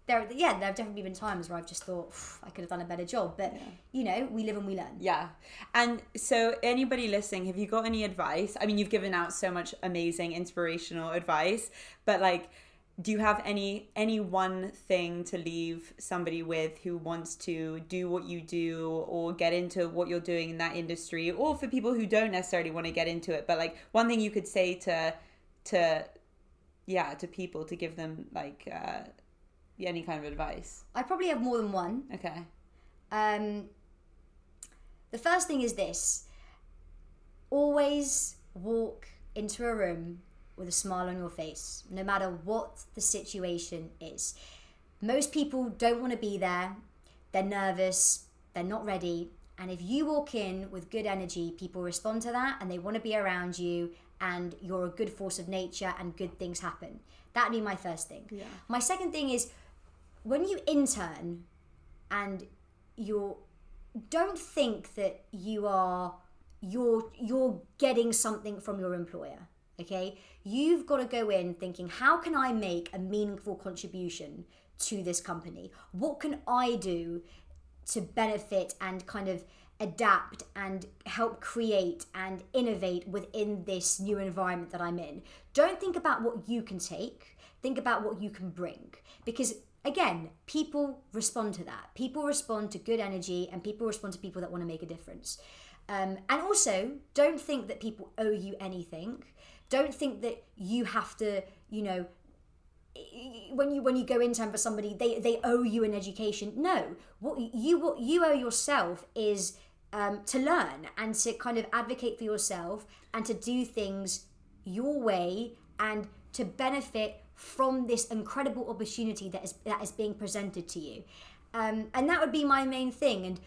there have definitely been times where I've just thought, I could have done a better job. But you know, we live and we learn. Yeah. And so anybody listening, have you got any advice? I mean, you've given out so much amazing, inspirational advice, but like, do you have any one thing to leave somebody with who wants to do what you do or get into what you're doing in that industry, or for people who don't necessarily want to get into it, but like one thing you could say to people to give them like any kind of advice? I probably have more than one. Okay. The first thing is this: always walk into a room with a smile on your face, no matter what the situation is. Most people don't want to be there. They're nervous. They're not ready. And if you walk in with good energy, people respond to that and they want to be around you, and you're a good force of nature and good things happen. That'd be my first thing. Yeah. My second thing is, when you intern and don't think that you're getting something from your employer. Okay, you've got to go in thinking, how can I make a meaningful contribution to this company? What can I do to benefit and kind of adapt and help create and innovate within this new environment that I'm in? Don't think about what you can take, think about what you can bring. Because again, people respond to that. People respond to good energy, and people respond to people that want to make a difference. And also, don't think that people owe you anything. Don't think that you have to, when you go intern for somebody, they owe you an education. No, what you owe yourself is to learn and to kind of advocate for yourself and to do things your way and to benefit from this incredible opportunity that is being presented to you. And that would be my main thing. And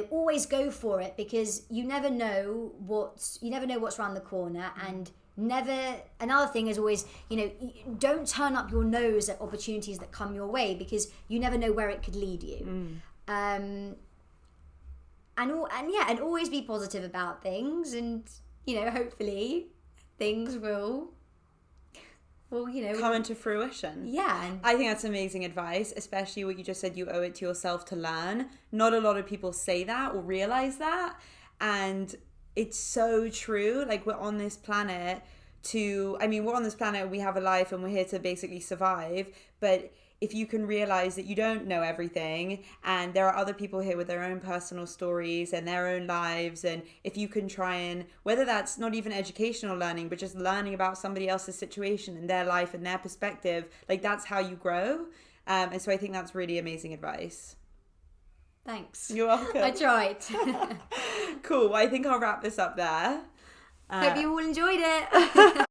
always go for it, because you never know what's around the corner. And another thing is always, don't turn up your nose at opportunities that come your way, because you never know where it could lead you. And always be positive about things, and hopefully things will come into fruition. Yeah. I think that's amazing advice, especially what you just said, you owe it to yourself to learn. Not a lot of people say that or realize that. And it's so true. Like, we're on this planet we're on this planet, we have a life, and we're here to basically survive. But if you can realize that you don't know everything, and there are other people here with their own personal stories and their own lives, and if you can try and, whether that's not even educational learning, but just learning about somebody else's situation and their life and their perspective, like, that's how you grow. And so I think that's really amazing advice. Thanks. You're welcome. I tried. Cool. Well, I think I'll wrap this up there. Hope you all enjoyed it.